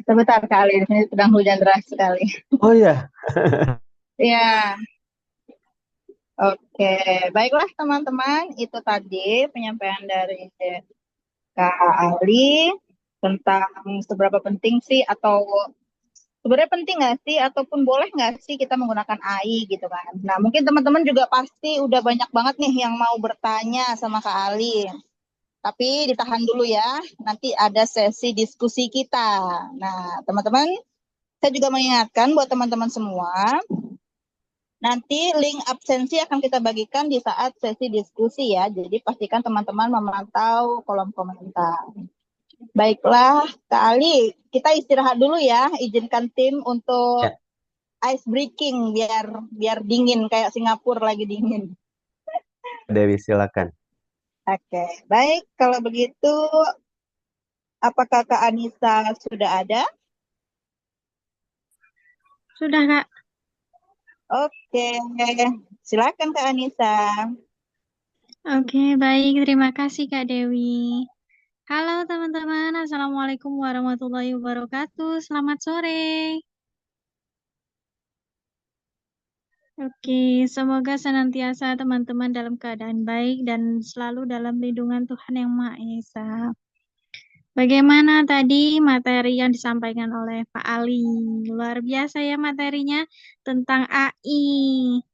sebentar kali di sini sedang hujan deras sekali. Oh ya, Ya, oke. Baiklah teman-teman, itu tadi penyampaian dari Kak Ali tentang seberapa penting sih atau sebenarnya penting nggak sih ataupun boleh nggak sih kita menggunakan AI gitu kan. Nah, mungkin teman-teman juga pasti udah banyak banget nih yang mau bertanya sama Kak Ali. Tapi ditahan dulu ya, nanti ada sesi diskusi kita. Nah, teman-teman, saya juga mengingatkan buat teman-teman semua, nanti link absensi akan kita bagikan di saat sesi diskusi ya. Jadi pastikan teman-teman memantau kolom komentar. Baiklah, Kak Ali, kita istirahat dulu ya. Izinkan tim untuk ya, ice breaking biar biar dingin kayak Singapura lagi dingin. Dewi silakan. Oke, baik. Kalau begitu, apakah Kak Anissa sudah ada? Sudah, Kak. Oke, silakan Kak Anissa. Oke, baik. Terima kasih, Kak Dewi. Halo, teman-teman. Assalamualaikum warahmatullahi wabarakatuh. Selamat sore. Oke, semoga senantiasa teman-teman dalam keadaan baik dan selalu dalam lindungan Tuhan Yang Maha Esa. Bagaimana tadi materi yang disampaikan oleh Pak Ali? Luar biasa ya materinya tentang AI.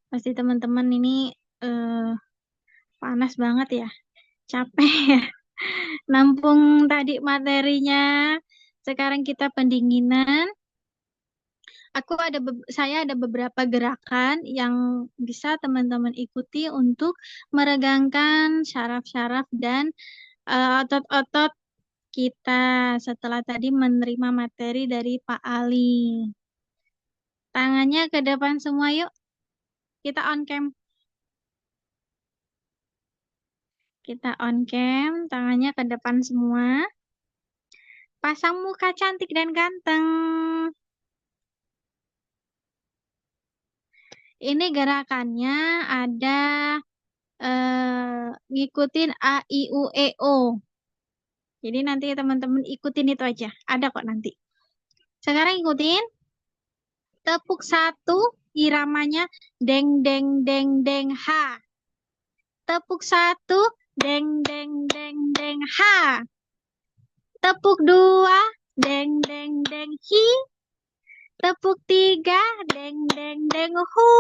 Pasti teman-teman ini panas banget ya, capek ya. Nampung tadi materinya, sekarang kita pendinginan. Saya ada beberapa gerakan yang bisa teman-teman ikuti untuk meregangkan syaraf-syaraf dan otot-otot kita setelah tadi menerima materi dari Pak Ali. Tangannya ke depan semua yuk. Kita on cam. Kita on cam, tangannya ke depan semua. Pasang muka cantik dan ganteng. Ini gerakannya ada ngikutin A, I, U, E, O. Jadi nanti teman-teman ikutin itu aja. Ada kok nanti. Sekarang ikutin. Tepuk 1, iramanya deng, deng, deng, deng, ha. Tepuk 1, deng, deng, deng, deng, ha. Tepuk 2, deng, deng, deng, hi. Tepuk 3, deng, deng, deng, hu.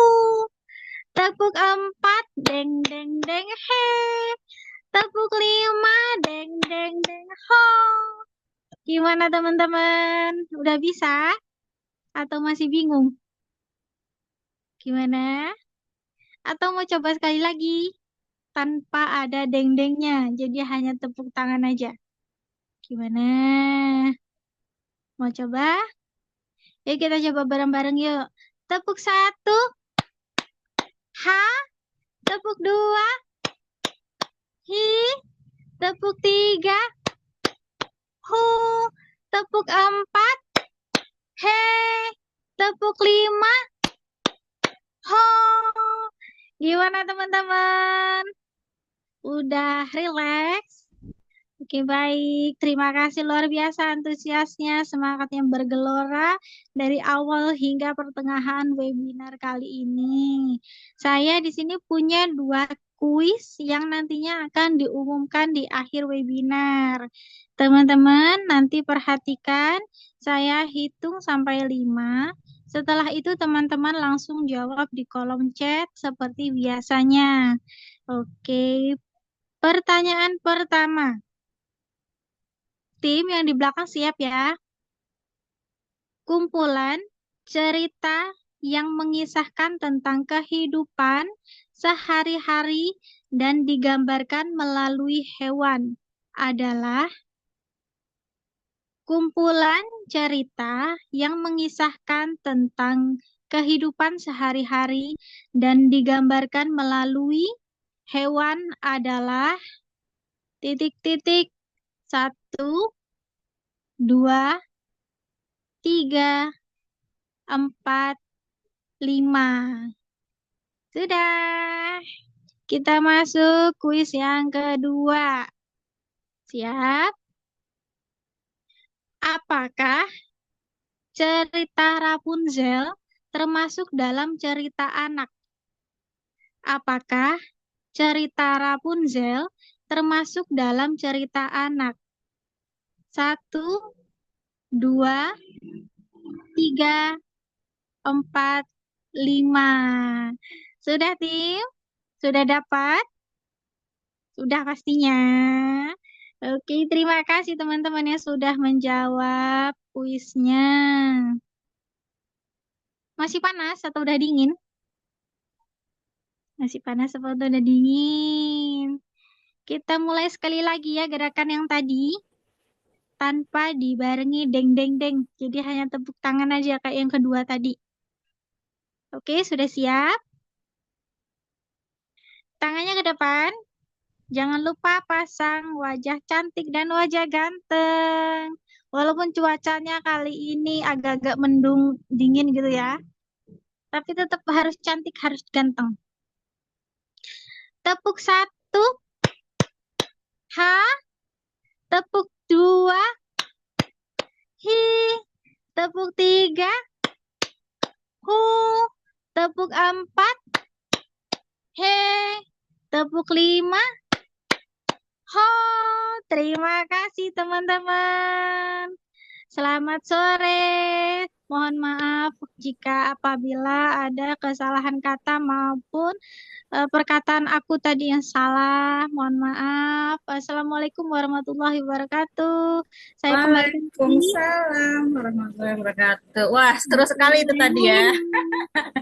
Tepuk 4, deng, deng, deng, he. Tepuk 5, deng, deng, deng, ho. Gimana teman-teman? Udah bisa? Atau masih bingung? Gimana? Atau mau coba sekali lagi? Tanpa ada deng-dengnya. Jadi hanya tepuk tangan aja. Gimana? Mau coba? Yuk kita coba bareng-bareng yuk. Tepuk 1, ha. Tepuk 2, hi. Tepuk 3, hu. Tepuk 4, he. Tepuk 5, ho. Gimana teman-teman? Udah relax? Oke, baik. Terima kasih luar biasa antusiasnya, semangat yang bergelora dari awal hingga pertengahan webinar kali ini. Saya di sini punya 2 kuis yang nantinya akan diumumkan di akhir webinar. Teman-teman, nanti perhatikan, saya hitung sampai 5. Setelah itu teman-teman langsung jawab di kolom chat seperti biasanya. Oke, pertanyaan pertama. Tim yang di belakang siap ya. Kumpulan cerita yang mengisahkan tentang kehidupan sehari-hari dan digambarkan melalui hewan adalah kumpulan cerita yang mengisahkan tentang kehidupan sehari-hari dan digambarkan melalui hewan adalah titik-titik 1, 2, 3, 4, 5. Sudah. Kita masuk kuis yang kedua. Siap? Apakah cerita Rapunzel termasuk dalam cerita anak? Apakah cerita Rapunzel termasuk dalam cerita anak? 1, 2, 3, 4, 5. Sudah tim? Sudah dapat? Sudah pastinya. Oke, terima kasih teman-teman yang sudah menjawab kuisnya. Masih panas atau udah dingin? Masih panas atau udah dingin? Kita mulai sekali lagi ya gerakan yang tadi. Tanpa dibarengi deng-deng-deng. Jadi hanya tepuk tangan aja kayak yang kedua tadi. Oke, sudah siap? Tangannya ke depan. Jangan lupa pasang wajah cantik dan wajah ganteng. Walaupun cuacanya kali ini agak-agak mendung dingin gitu ya. Tapi tetap harus cantik, harus ganteng. Tepuk 1, ha. Tepuk 2, hi. Tepuk 3, hu. Tepuk 4, he. Tepuk 5, ho. Terima kasih teman-teman. Selamat sore. Mohon maaf jika apabila ada kesalahan kata maupun perkataan aku tadi yang salah. Mohon maaf. Assalamualaikum warahmatullahi wabarakatuh. Saya kembalikan lagi. Waalaikumsalam warahmatullahi wabarakatuh. Wah, seru sekali itu tadi ya.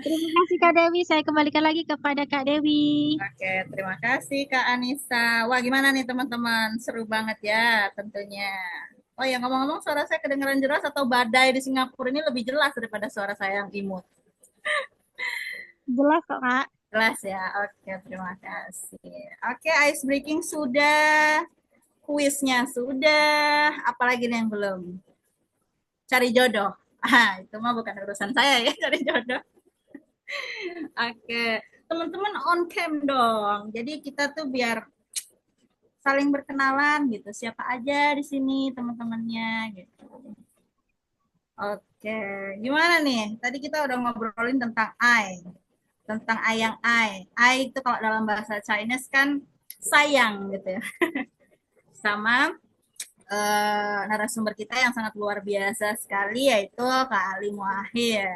Terima kasih Kak Dewi. Saya kembalikan lagi kepada Kak Dewi. Oke, terima kasih Kak Anissa. Wah, gimana nih teman-teman? Seru banget ya tentunya. Oh ya, ngomong-ngomong suara saya kedengaran jelas atau badai di Singapura ini lebih jelas daripada suara saya yang imut? Jelas kok Kak. Jelas ya. Oke, terima kasih. Oke, ice breaking sudah, kuisnya sudah, apalagi nih yang belum? Cari jodoh. Ah, itu mah bukan urusan saya ya, cari jodoh. Oke, teman-teman on cam dong. Jadi kita tuh biar saling berkenalan gitu. Siapa aja di sini teman-temannya gitu. Oke, gimana nih? Tadi kita udah ngobrolin tentang I, tentang ayang I. I itu kalau dalam bahasa Chinese kan sayang gitu ya. Sama narasumber kita yang sangat luar biasa sekali yaitu Kak Ali Muahir.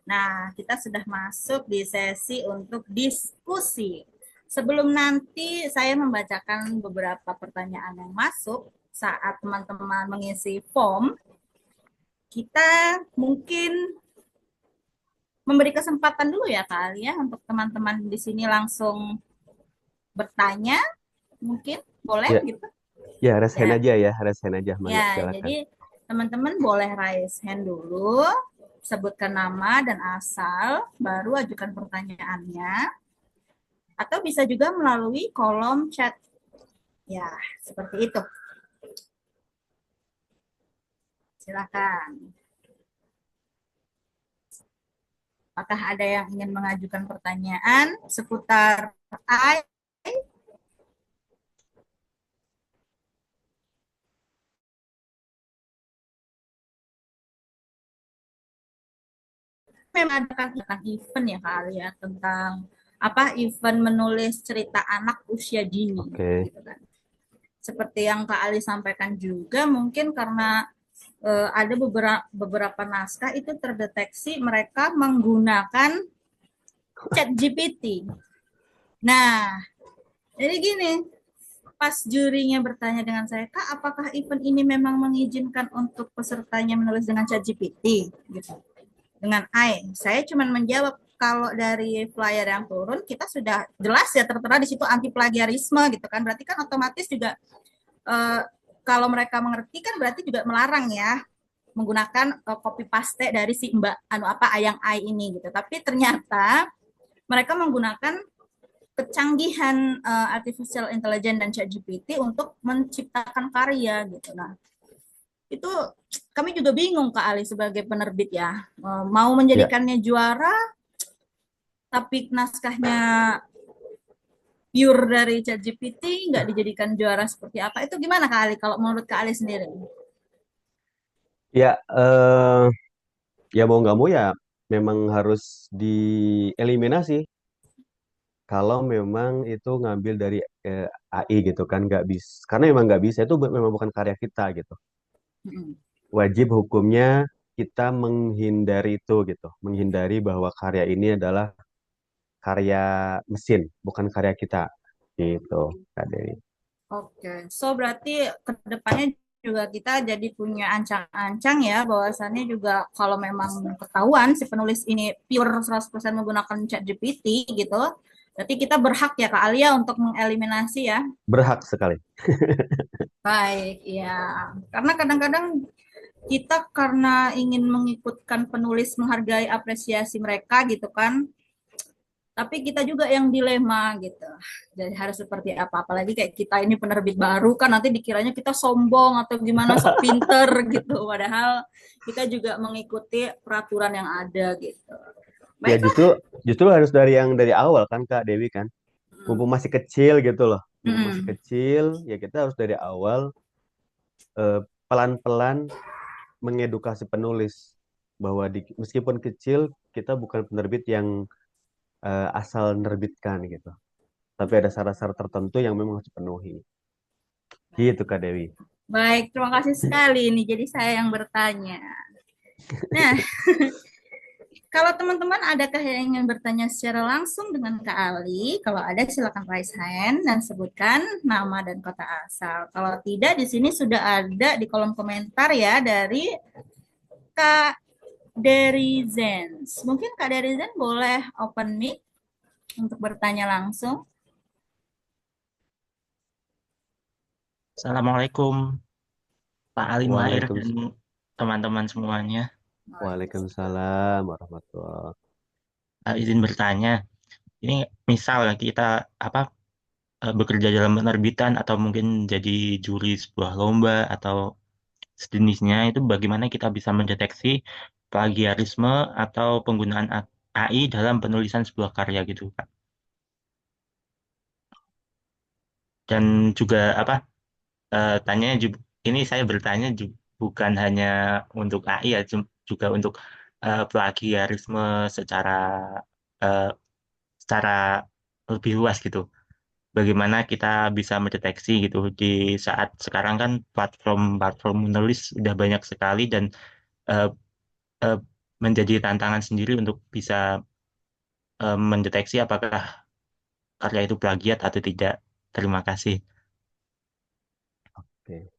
Nah, kita sudah masuk di sesi untuk diskusi. Sebelum nanti saya membacakan beberapa pertanyaan yang masuk saat teman-teman mengisi form, kita mungkin memberi kesempatan dulu ya Kak Ali ya untuk teman-teman di sini langsung bertanya, mungkin boleh Ya, gitu. ya raise hand Ya, aja ya, raise hand aja, mangga ya, silakan. jadi teman-teman boleh raise hand dulu, sebutkan nama dan asal, baru ajukan pertanyaannya, atau bisa juga melalui kolom chat. Ya, seperti itu. Silakan. Apakah ada yang ingin mengajukan pertanyaan seputar AI? Memang ada kan tentang event ya kali ya, tentang apa event menulis cerita anak usia dini Oke. gitu kan. Seperti yang Kak Ali sampaikan juga, mungkin karena ada beberapa naskah itu terdeteksi mereka menggunakan chat GPT. Nah, jadi gini, pas jurinya bertanya dengan saya, Kak, apakah event ini memang mengizinkan untuk pesertanya menulis dengan chat GPT? Gitu. Dengan AI. Saya cuma menjawab, kalau dari flyer yang turun, kita sudah jelas ya tertera di situ anti plagiarisme gitu kan. Berarti kan otomatis juga kalau mereka mengerti kan berarti juga melarang ya menggunakan copy paste dari si Mbak Ayang Ai ini gitu. Tapi ternyata mereka menggunakan kecanggihan artificial intelligence dan ChatGPT untuk menciptakan karya gitu. Nah, itu kami juga bingung Kak Ali sebagai penerbit ya. Mau Ya, menjadikannya juara tapi naskahnya pure dari ChatGPT nggak dijadikan juara seperti apa. Itu gimana Kak Ali kalau menurut Kak Ali sendiri? ya, ya mau nggak mau ya memang harus dieliminasi kalau memang itu ngambil dari AI gitu kan, nggak bisa, karena memang nggak bisa, itu memang bukan karya kita gitu. Hmm. Wajib hukumnya kita menghindari itu gitu, menghindari bahwa karya ini adalah karya mesin, bukan karya kita gitu, Kak Dewi. Oke, so berarti kedepannya juga kita jadi punya ancang-ancang ya, bahwasannya juga kalau memang ketahuan si penulis ini pure 100% menggunakan chat GPT gitu, berarti kita berhak ya Kak Alia untuk mengeliminasi ya. Berhak sekali. Baik, ya. Karena kadang-kadang kita karena ingin mengikutkan penulis, menghargai apresiasi mereka gitu kan, tapi kita juga yang dilema gitu. Jadi harus seperti apa? Apalagi kayak kita ini penerbit baru kan nanti dikiranya kita sombong atau gimana sok pinter gitu. Padahal kita juga mengikuti peraturan yang ada gitu. Ya Baiklah. justru harus dari awal kan Kak Dewi kan. Mumpung masih kecil gitu loh. Mumpung masih Hmm. kecil, ya kita harus dari awal eh, pelan-pelan mengedukasi penulis bahwa meskipun kecil kita bukan penerbit yang asal nerbitkan gitu. Tapi ada syarat-syarat tertentu yang memang harus dipenuhi. Gitu Kak Dewi. Baik, terima kasih sekali. Ini jadi saya yang bertanya. Nah, kalau teman-teman adakah yang ingin bertanya secara langsung dengan Kak Ali? Kalau ada silakan raise hand dan sebutkan nama dan kota asal. Kalau tidak, di sini sudah ada di kolom komentar ya dari Kak Derizens. Mungkin Kak Derizen boleh open mic untuk bertanya langsung. Assalamualaikum Pak Ali Maher dan Waalaikumsalam. teman-teman semuanya. Waalaikumsalam warahmatullahi. Izin bertanya, ini misal ya kita apa bekerja dalam penerbitan atau mungkin jadi juri sebuah lomba atau sejenisnya, itu bagaimana kita bisa mendeteksi plagiarisme atau penggunaan AI dalam penulisan sebuah karya gitu, Pak. Dan juga apa tanya ini saya bertanya bukan hanya untuk AI ya, juga untuk plagiarisme secara eh, secara lebih luas gitu. Bagaimana kita bisa mendeteksi gitu di saat sekarang kan platform-platform menulis udah banyak sekali dan eh, eh, menjadi tantangan sendiri untuk bisa mendeteksi apakah karya itu plagiat atau tidak. Terima kasih. Oke.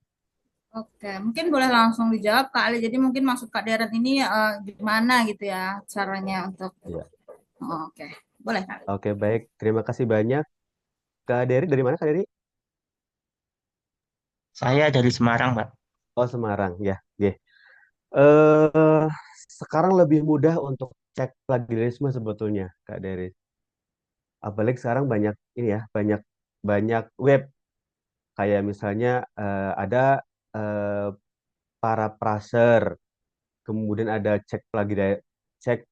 Oke, mungkin boleh langsung dijawab Kak Ali. Jadi mungkin maksud Kak Deren ini gimana gitu ya caranya untuk Ya. oke, boleh Kak. Oke, baik. Terima kasih banyak. Kak Dery dari mana Kak Dery? Saya dari Semarang, Pak. Oh, Semarang. Ya, oke. Eh, sekarang lebih mudah untuk cek plagiarisme sebetulnya, Kak Dery. Apalagi sekarang banyak ini ya, banyak banyak web kayak misalnya ada eh, Paraphraser, kemudian ada cek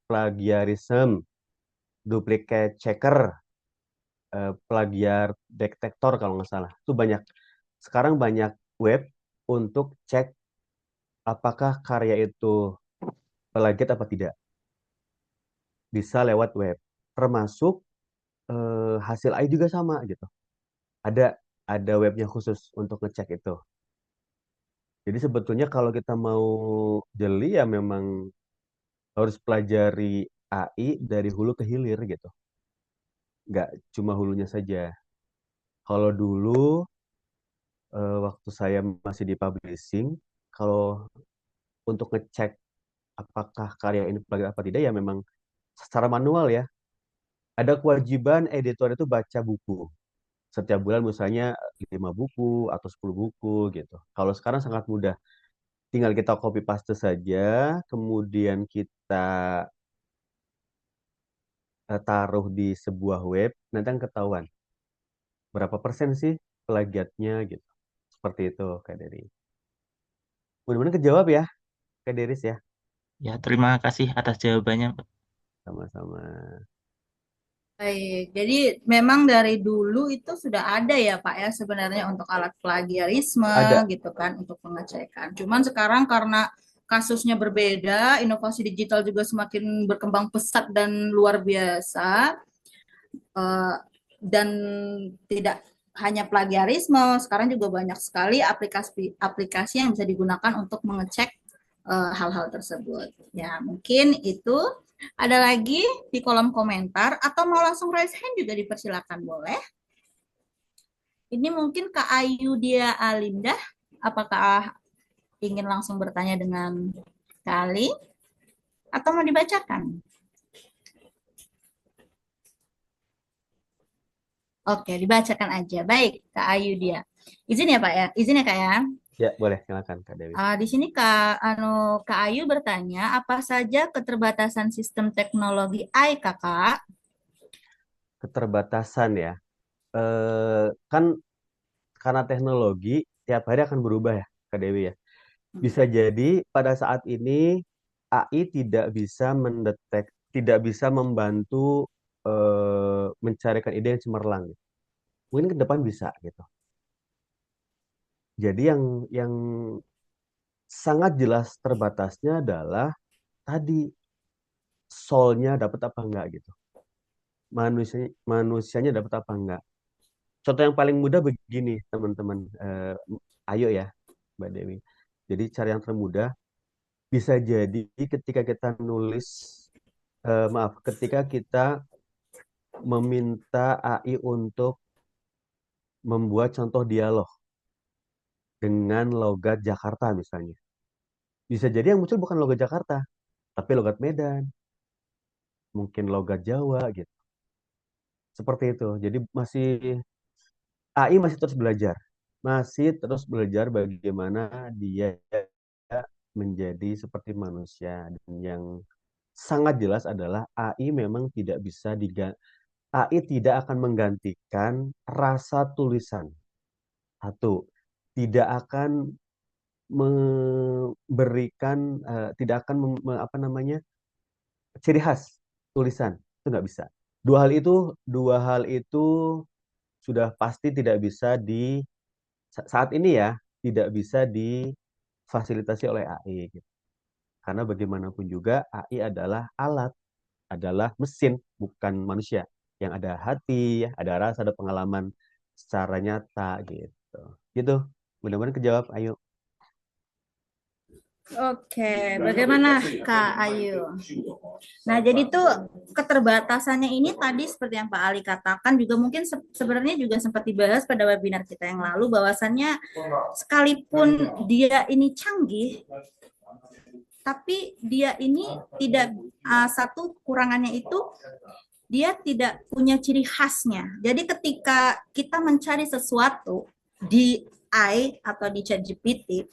plagiarism, duplicate checker, plagiar detektor kalau nggak salah. Itu banyak. Sekarang banyak web untuk cek apakah karya itu plagiat apa tidak. Bisa lewat web. Termasuk hasil AI juga sama gitu. Ada ada webnya khusus untuk ngecek itu. Jadi sebetulnya kalau kita mau jeli ya memang harus pelajari AI dari hulu ke hilir gitu. Nggak cuma hulunya saja. Kalau dulu waktu saya masih di publishing, kalau untuk ngecek apakah karya ini plagiat apa tidak ya memang secara manual ya. Ada kewajiban editor itu baca buku. Setiap bulan misalnya 5 buku atau 10 buku gitu. Kalau sekarang sangat mudah. Tinggal kita copy paste saja, kemudian kita taruh di sebuah web, nanti akan ketahuan berapa persen sih plagiatnya gitu. Seperti itu Kak Dery. Mudah-mudahan kejawab ya Kak Deris ya. Ya, terima kasih atas jawabannya, Pak. Sama-sama. Baik, jadi memang dari dulu itu sudah ada ya Pak ya sebenarnya untuk alat plagiarisme Ada. gitu kan untuk pengecekan. Cuman sekarang karena kasusnya berbeda, inovasi digital juga semakin berkembang pesat dan luar biasa. eh, dan tidak hanya plagiarisme, sekarang juga banyak sekali aplikasi yang bisa digunakan untuk mengecek hal-hal tersebut. Ya, mungkin itu ada lagi di kolom komentar atau mau langsung raise hand juga dipersilakan boleh. Ini mungkin Kak Ayu dia Alinda, apakah ingin langsung bertanya dengan Kali atau mau dibacakan? Oke, dibacakan aja. Baik, Kak Ayu dia. Izin ya Pak ya, izin ya Kak ya. Ya, boleh silakan Kak Dewi. Di sini Kak Ayu bertanya, apa saja keterbatasan sistem teknologi AI Kakak? Keterbatasan ya. Kan karena teknologi tiap hari akan berubah ya Kak Dewi ya. Bisa jadi pada saat ini AI tidak bisa membantu mencarikan ide yang cemerlang. Mungkin ke depan bisa gitu. Jadi yang sangat jelas terbatasnya adalah tadi soul-nya dapat apa enggak gitu. Manusianya dapat apa enggak. Contoh yang paling mudah begini, teman-teman. Ayo ya, Mbak Dewi. Jadi cara yang termudah, Bisa jadi ketika kita nulis, maaf, ketika kita meminta AI untuk membuat contoh dialog dengan logat Jakarta misalnya. Bisa jadi yang muncul bukan logat Jakarta, tapi logat Medan, mungkin logat Jawa gitu. Seperti itu. Jadi AI masih terus belajar. Masih terus belajar bagaimana dia menjadi seperti manusia. Dan yang sangat jelas adalah AI memang tidak bisa AI tidak akan menggantikan rasa tulisan. Satu, tidak akan memberikan, tidak akan apa namanya, ciri khas tulisan. Itu nggak bisa. Dua hal itu sudah pasti tidak bisa saat ini ya, tidak bisa difasilitasi oleh AI. Gitu. Karena bagaimanapun juga AI adalah alat, adalah mesin, bukan manusia. Yang ada hati, ada rasa, ada pengalaman secara nyata gitu. Gitu. Mudah-mudahan kejawab. Ayo. Oke, bagaimana Kak Ayu? Nah, jadi tuh keterbatasannya ini tadi seperti yang Pak Ali katakan juga mungkin sebenarnya juga sempat dibahas pada webinar kita yang lalu bahwasannya sekalipun dia ini canggih, tapi dia ini tidak satu kurangannya itu dia tidak punya ciri khasnya. Jadi ketika kita mencari sesuatu di AI atau di ChatGPT,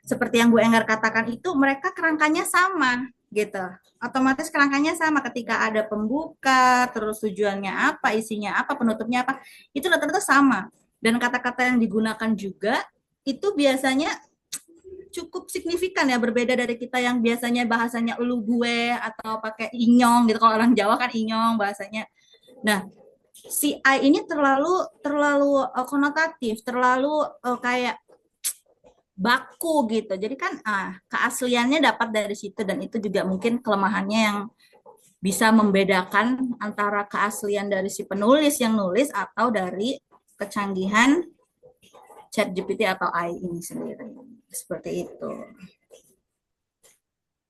seperti yang Bu Enggar katakan itu mereka kerangkanya sama gitu. Otomatis kerangkanya sama ketika ada pembuka, terus tujuannya apa, isinya apa, penutupnya apa, itu rata-rata sama. Dan kata-kata yang digunakan juga itu biasanya cukup signifikan ya, berbeda dari kita yang biasanya bahasanya lu gue atau pakai inyong gitu. Kalau orang Jawa kan inyong bahasanya. Nah, si I ini terlalu terlalu konotatif, terlalu kayak baku gitu. Jadi kan keasliannya dapat dari situ dan itu juga mungkin kelemahannya yang bisa membedakan antara keaslian dari si penulis yang nulis atau dari kecanggihan ChatGPT atau AI ini sendiri. Seperti itu.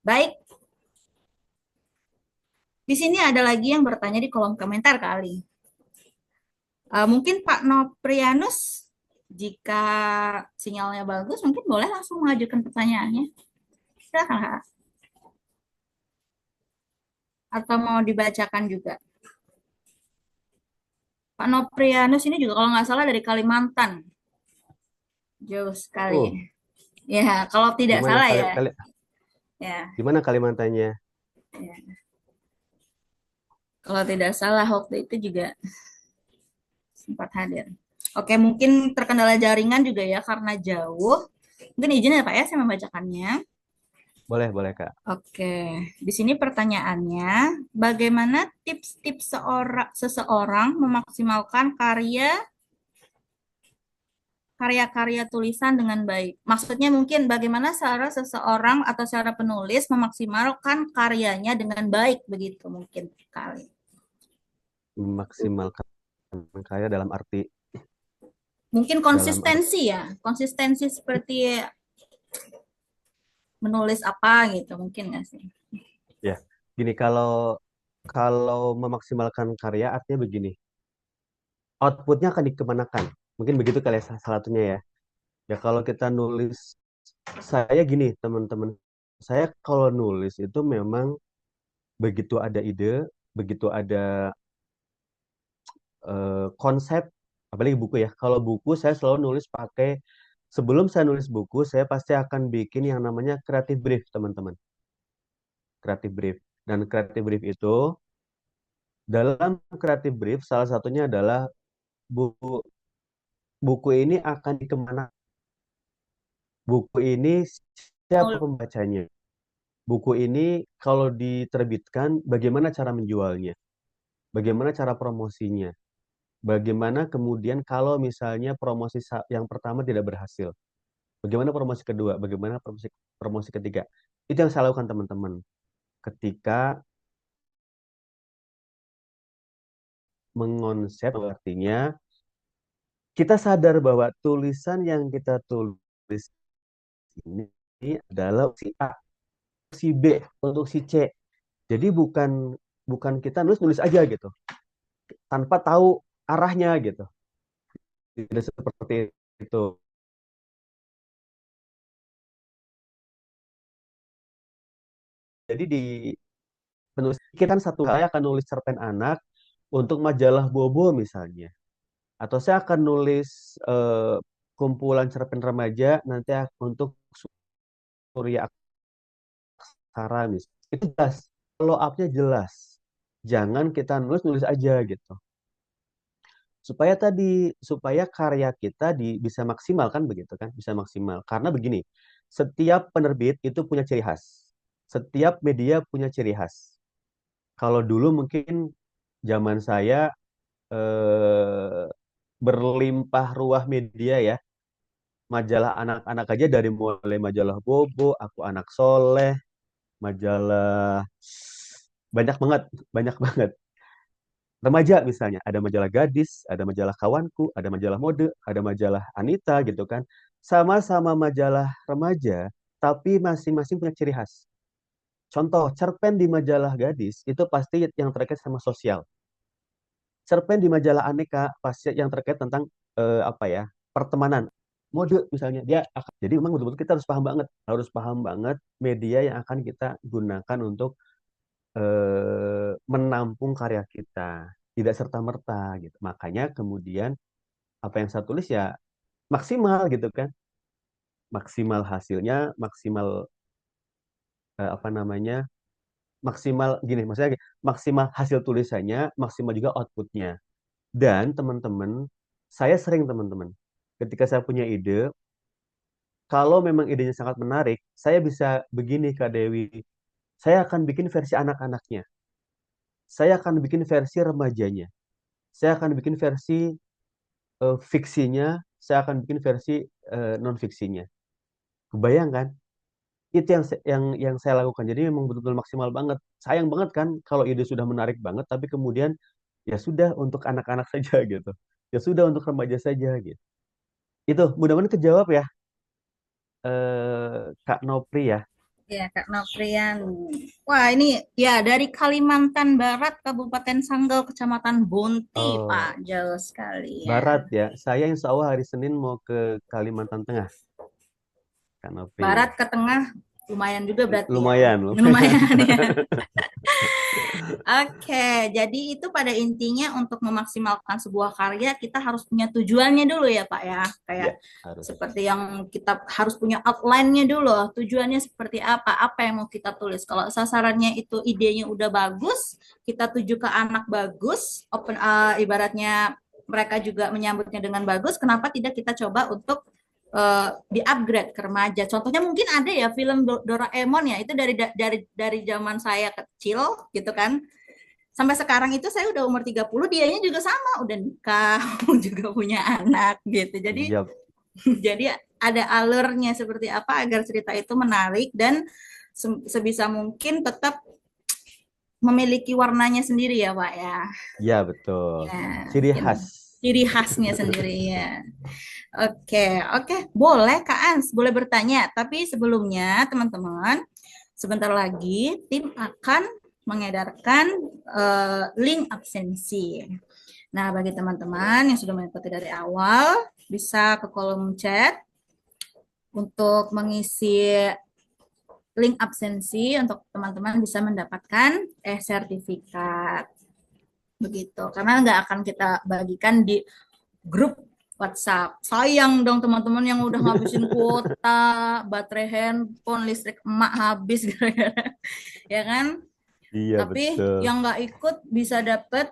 Baik. Di sini ada lagi yang bertanya di kolom komentar kali. Mungkin Pak Noprianus, jika sinyalnya bagus, mungkin boleh langsung mengajukan pertanyaannya. Silakan, Kak. Atau mau dibacakan juga. Pak Noprianus ini juga kalau nggak salah dari Kalimantan. Jauh sekali. Oh, Ya, kalau tidak gimana salah kali, ya. kali, Ya, gimana Kalimantannya? ya. Kalau tidak salah waktu itu juga sempat hadir. Oke, mungkin terkendala jaringan juga ya karena jauh. Mungkin izin ya Pak ya saya membacakannya. Boleh, boleh Kak. Oke, di sini pertanyaannya, bagaimana tips-tips seseorang memaksimalkan karya-karya tulisan dengan baik? Maksudnya mungkin bagaimana cara seseorang atau cara penulis memaksimalkan karyanya dengan baik begitu mungkin kali. Memaksimalkan karya dalam arti Mungkin konsistensi ya, konsistensi seperti menulis apa gitu mungkin nggak sih? ya. Gini, kalau memaksimalkan karya artinya begini. Outputnya akan dikemanakan. Mungkin begitu kali ya salah satunya ya. Ya kalau kita nulis, saya gini teman-teman. Saya kalau nulis itu memang begitu ada ide, begitu ada konsep, apalagi buku ya. Kalau buku saya selalu nulis sebelum saya nulis buku, saya pasti akan bikin yang namanya creative brief, teman-teman. Creative brief. Dan creative brief itu, dalam creative brief, salah satunya adalah buku, buku ini akan dikemana. Buku ini siapa pembacanya. Buku ini kalau diterbitkan, bagaimana cara menjualnya. Bagaimana cara promosinya. Bagaimana kemudian kalau misalnya promosi yang pertama tidak berhasil. Bagaimana promosi kedua, bagaimana promosi ketiga. Itu yang saya lakukan teman-teman. Ketika mengonsep, artinya kita sadar bahwa tulisan yang kita tulis ini adalah si A. si B, untuk si C. Jadi bukan kita nulis aja gitu, tanpa tahu arahnya gitu. Tidak seperti itu. Jadi di penulis kita kan satu saya akan nulis cerpen anak untuk majalah Bobo misalnya, atau saya akan nulis kumpulan cerpen remaja nanti untuk Surya Aksara misalnya. Itu jelas, follow up-nya jelas. Jangan kita nulis aja gitu. Supaya karya kita bisa maksimal kan begitu kan, bisa maksimal. Karena begini, setiap penerbit itu punya ciri khas. Setiap media punya ciri khas. Kalau dulu mungkin zaman saya eh, berlimpah ruah media ya. Majalah anak-anak aja dari mulai majalah Bobo, Aku Anak Soleh, majalah banyak banget, banyak banget. Remaja misalnya, ada majalah Gadis, ada majalah Kawanku, ada majalah Mode, ada majalah Anita gitu kan. Sama-sama majalah remaja, tapi masing-masing punya ciri khas. Contoh, cerpen di majalah Gadis itu pasti yang terkait sama sosial. Cerpen di majalah Aneka pasti yang terkait tentang apa ya, pertemanan. Mode misalnya, jadi memang betul-betul kita harus paham banget media yang akan kita gunakan untuk menampung karya kita, tidak serta-merta gitu. Makanya kemudian apa yang saya tulis ya maksimal gitu kan, maksimal hasilnya, maksimal apa namanya, maksimal gini, maksudnya maksimal hasil tulisannya, maksimal juga outputnya. Dan teman-teman, saya sering teman-teman, ketika saya punya ide, kalau memang idenya sangat menarik, saya bisa begini Kak Dewi, saya akan bikin versi anak-anaknya, saya akan bikin versi remajanya, saya akan bikin versi fiksinya, saya akan bikin versi non fiksinya. Kebayang kan? Itu yang saya lakukan. Jadi memang betul-betul maksimal banget. Sayang banget kan kalau ide sudah menarik banget, tapi kemudian ya sudah untuk anak-anak saja gitu. Ya sudah untuk remaja saja gitu. Itu mudah-mudahan kejawab ya, Kak Nopri ya. Ya, Kak Noprian. Wah, ini ya dari Kalimantan Barat, Kabupaten Sanggau, Kecamatan Bonti, Pak. Oh, Jauh sekali ya. Barat ya. Saya insya Allah hari Senin mau ke Kalimantan Tengah, Kak Nopri. Barat ke tengah lumayan juga berarti ya. Lumayan, lumayan. Lumayan ya. Oke, jadi itu pada intinya untuk memaksimalkan sebuah karya kita harus punya tujuannya dulu ya Pak ya. Kayak Ya, harus. seperti yang kita harus punya outline-nya dulu. Tujuannya seperti apa yang mau kita tulis. Kalau sasarannya itu idenya udah bagus, kita tuju ke anak bagus, ibaratnya mereka juga menyambutnya dengan bagus, kenapa tidak kita coba untuk di-upgrade ke remaja. Contohnya mungkin ada ya film Doraemon ya, itu dari zaman saya kecil gitu kan. Sampai sekarang itu saya udah umur 30, dianya juga sama, udah nikah, juga punya anak gitu. Jadi Yap. jadi ada alurnya seperti apa agar cerita itu menarik dan sebisa mungkin tetap memiliki warnanya sendiri ya, Pak ya. Ya, betul. Ya, Ciri mungkin khas. ciri khasnya sendiri ya. Oke, boleh Kak Ans, boleh bertanya. Tapi sebelumnya teman-teman, sebentar lagi tim akan mengedarkan link absensi. Nah, bagi teman-teman yang sudah mengikuti dari awal, bisa ke kolom chat untuk mengisi link absensi untuk teman-teman bisa mendapatkan sertifikat. Begitu, karena nggak akan kita bagikan di grup WhatsApp. Sayang dong teman-teman yang udah ngabisin kuota, baterai handphone, listrik emak habis gara-gara, ya kan? Iya, Tapi betul. yang nggak ikut bisa dapet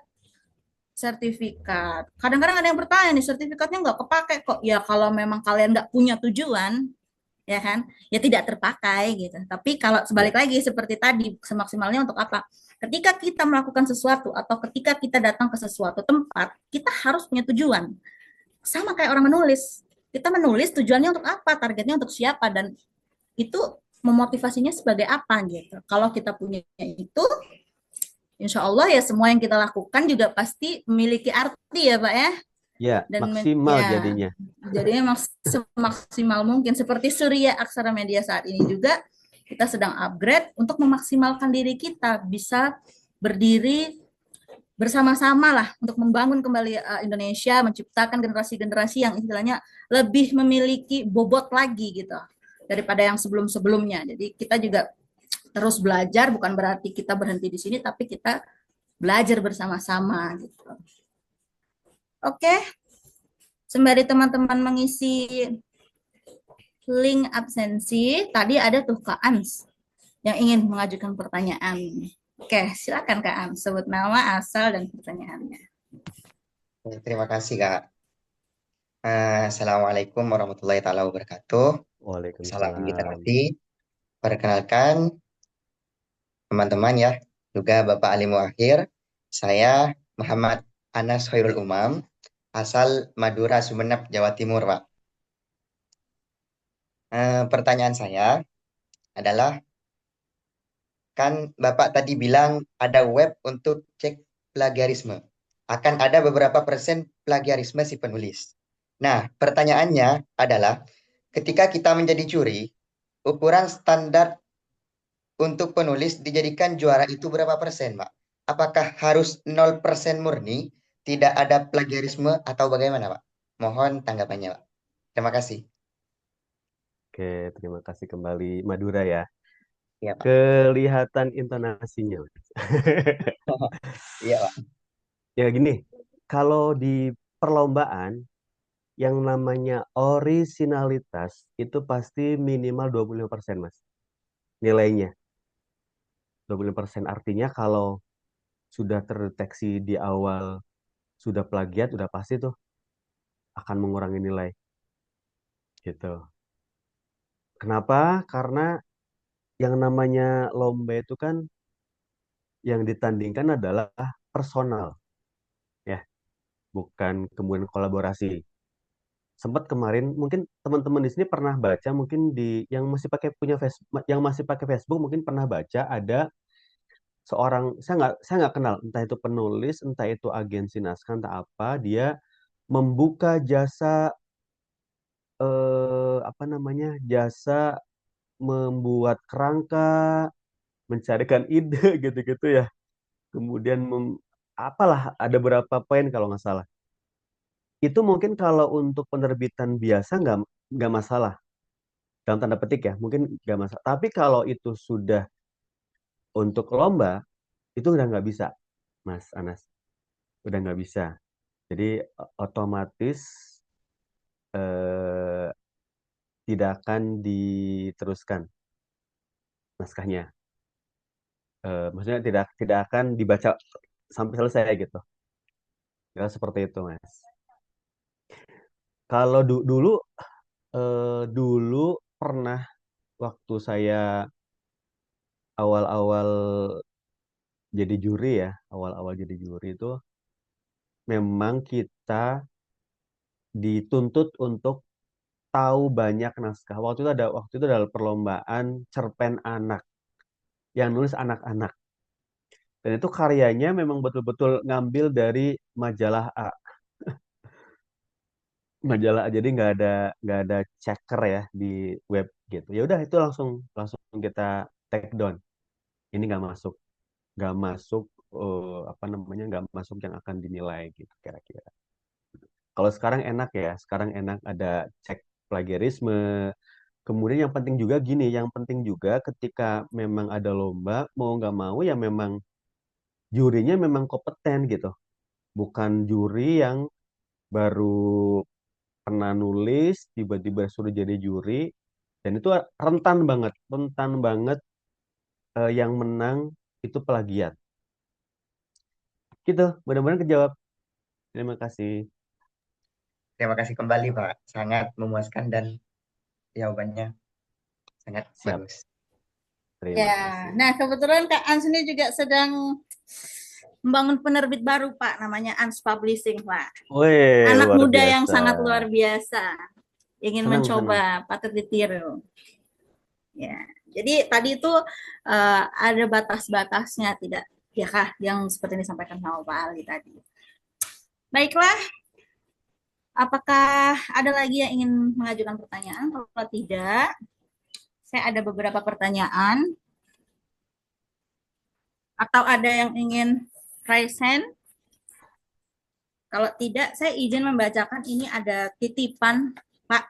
sertifikat. Kadang-kadang ada yang bertanya nih, sertifikatnya nggak kepake kok. Ya kalau memang kalian nggak punya tujuan, ya kan? Ya tidak terpakai gitu. Tapi kalau sebalik Ya, lagi seperti tadi, semaksimalnya untuk apa? Ketika kita melakukan sesuatu atau ketika kita datang ke sesuatu tempat, kita harus punya tujuan. Sama kayak orang menulis. Kita menulis tujuannya untuk apa, targetnya untuk siapa, dan itu memotivasinya sebagai apa gitu. Kalau kita punya itu, insya Allah ya semua yang kita lakukan juga pasti memiliki arti ya Pak ya. ya, Dan maksimal ya, jadinya. jadi memang semaksimal mungkin seperti Surya Aksara Media saat ini juga Kita sedang upgrade untuk memaksimalkan diri kita bisa berdiri bersama-sama lah untuk membangun kembali Indonesia, menciptakan generasi-generasi yang istilahnya lebih memiliki bobot lagi gitu daripada yang sebelum-sebelumnya. Jadi kita juga terus belajar, bukan berarti kita berhenti di sini, tapi kita belajar bersama-sama gitu. Oke, sembari teman-teman mengisi link absensi, tadi ada tuh Kak Ans yang ingin mengajukan pertanyaan. Oke, silakan Kak Ans, sebut nama, asal, dan pertanyaannya. Terima kasih, Kak. Assalamualaikum warahmatullahi taala wabarakatuh. Salam Waalaikumsalam. literasi. Perkenalkan teman-teman ya, juga Bapak Ali Muakhir. Saya Muhammad Anas Khairul Umam, asal Madura, Sumeneb, Jawa Timur, Pak. Pertanyaan saya adalah, kan Bapak tadi bilang ada web untuk cek plagiarisme. Akan ada beberapa persen plagiarisme si penulis. Nah, pertanyaannya adalah, ketika kita menjadi juri, ukuran standar untuk penulis dijadikan juara itu berapa persen, Pak? Apakah harus 0% murni, tidak ada plagiarisme, atau bagaimana, Pak? Mohon tanggapannya, Pak. Terima kasih. Oke, terima kasih kembali Madura ya. Iya, Pak. Kelihatan intonasinya. Iya, Pak. Ya gini, kalau di perlombaan yang namanya orisinalitas itu pasti minimal 25% Mas. Nilainya 25%, artinya kalau sudah terdeteksi di awal sudah plagiat, udah pasti tuh akan mengurangi nilai gitu. Kenapa? Karena yang namanya lomba itu kan yang ditandingkan adalah personal ya, bukan kemudian kolaborasi. Sempat kemarin mungkin teman-teman di sini pernah baca, mungkin di yang masih pakai punya Facebook, yang masih pakai Facebook mungkin pernah baca ada seorang, saya nggak kenal, entah itu penulis, entah itu agensi naskah, entah apa, dia membuka jasa apa namanya, jasa membuat kerangka, mencarikan ide gitu-gitu ya. Kemudian apalah ada berapa poin kalau nggak salah. Itu mungkin kalau untuk penerbitan biasa nggak masalah, dalam tanda petik ya, mungkin nggak masalah. Tapi kalau itu sudah untuk lomba, itu udah nggak bisa, Mas Anas. Udah nggak bisa. Jadi otomatis eh, tidak akan diteruskan naskahnya. Maksudnya tidak akan dibaca sampai selesai gitu. Ya seperti itu, Mas. Kalau dulu pernah waktu saya awal-awal jadi juri ya, awal-awal jadi juri itu memang kita dituntut untuk tahu banyak naskah. Waktu itu ada perlombaan cerpen anak yang nulis anak-anak. Dan itu karyanya memang betul-betul ngambil dari majalah A. Majalah A, jadi nggak ada checker ya di web gitu. Ya udah itu langsung langsung kita take down. Ini nggak masuk apa namanya, nggak masuk yang akan dinilai gitu kira-kira. Kalau sekarang enak ya, sekarang enak ada cek plagiarisme. Kemudian yang penting juga gini, yang penting juga ketika memang ada lomba, mau nggak mau ya memang jurinya memang kompeten gitu. Bukan juri yang baru pernah nulis, tiba-tiba suruh jadi juri, dan itu rentan banget yang menang itu plagiat. Gitu, mudah-mudahan kejawab. Terima kasih. Terima kasih kembali, Pak. Sangat memuaskan dan jawabannya sangat Siap, bagus. terima Ya, kasih. nah kebetulan Kak Ans ini juga sedang membangun penerbit baru Pak, namanya Ans Publishing Pak. Wih, Anak luar muda yang biasa. sangat luar biasa, ingin Senang, senang. mencoba, patut ditiru. Ya, jadi tadi itu ada batas-batasnya, tidak ya kah, yang seperti disampaikan sama Pak Ali tadi. Baiklah, apakah ada lagi yang ingin mengajukan pertanyaan? Kalau tidak, Saya ada beberapa pertanyaan atau ada yang ingin raise hand? Kalau tidak, saya izin membacakan ini ada titipan Pak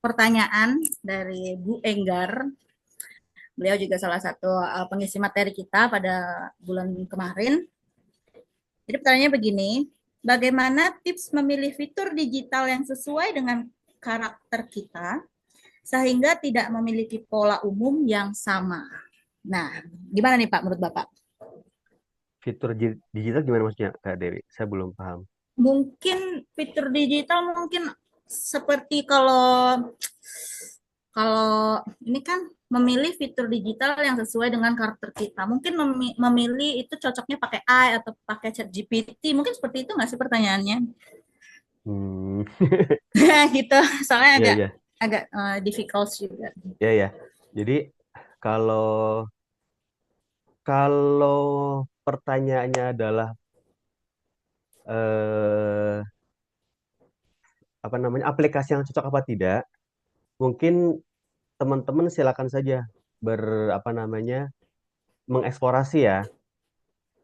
pertanyaan dari Bu Enggar. Beliau juga salah satu pengisi materi kita pada bulan kemarin. Jadi pertanyaannya begini, bagaimana tips memilih fitur digital yang sesuai dengan karakter kita sehingga tidak memiliki pola umum yang sama? Nah, gimana nih Pak menurut Bapak? Fitur digital gimana maksudnya, Kak Dewi? Saya belum paham. Mungkin fitur digital mungkin seperti kalau kalau ini kan memilih fitur digital yang sesuai dengan karakter kita. Mungkin memilih itu cocoknya pakai AI atau pakai chat GPT. Mungkin seperti itu nggak sih pertanyaannya? Hmm. Gitu. Soalnya Ya, agak ya, agak difficult juga. ya, ya. Jadi kalau kalau pertanyaannya adalah eh, apa namanya aplikasi yang cocok apa tidak, mungkin teman-teman silakan saja apa namanya mengeksplorasi ya.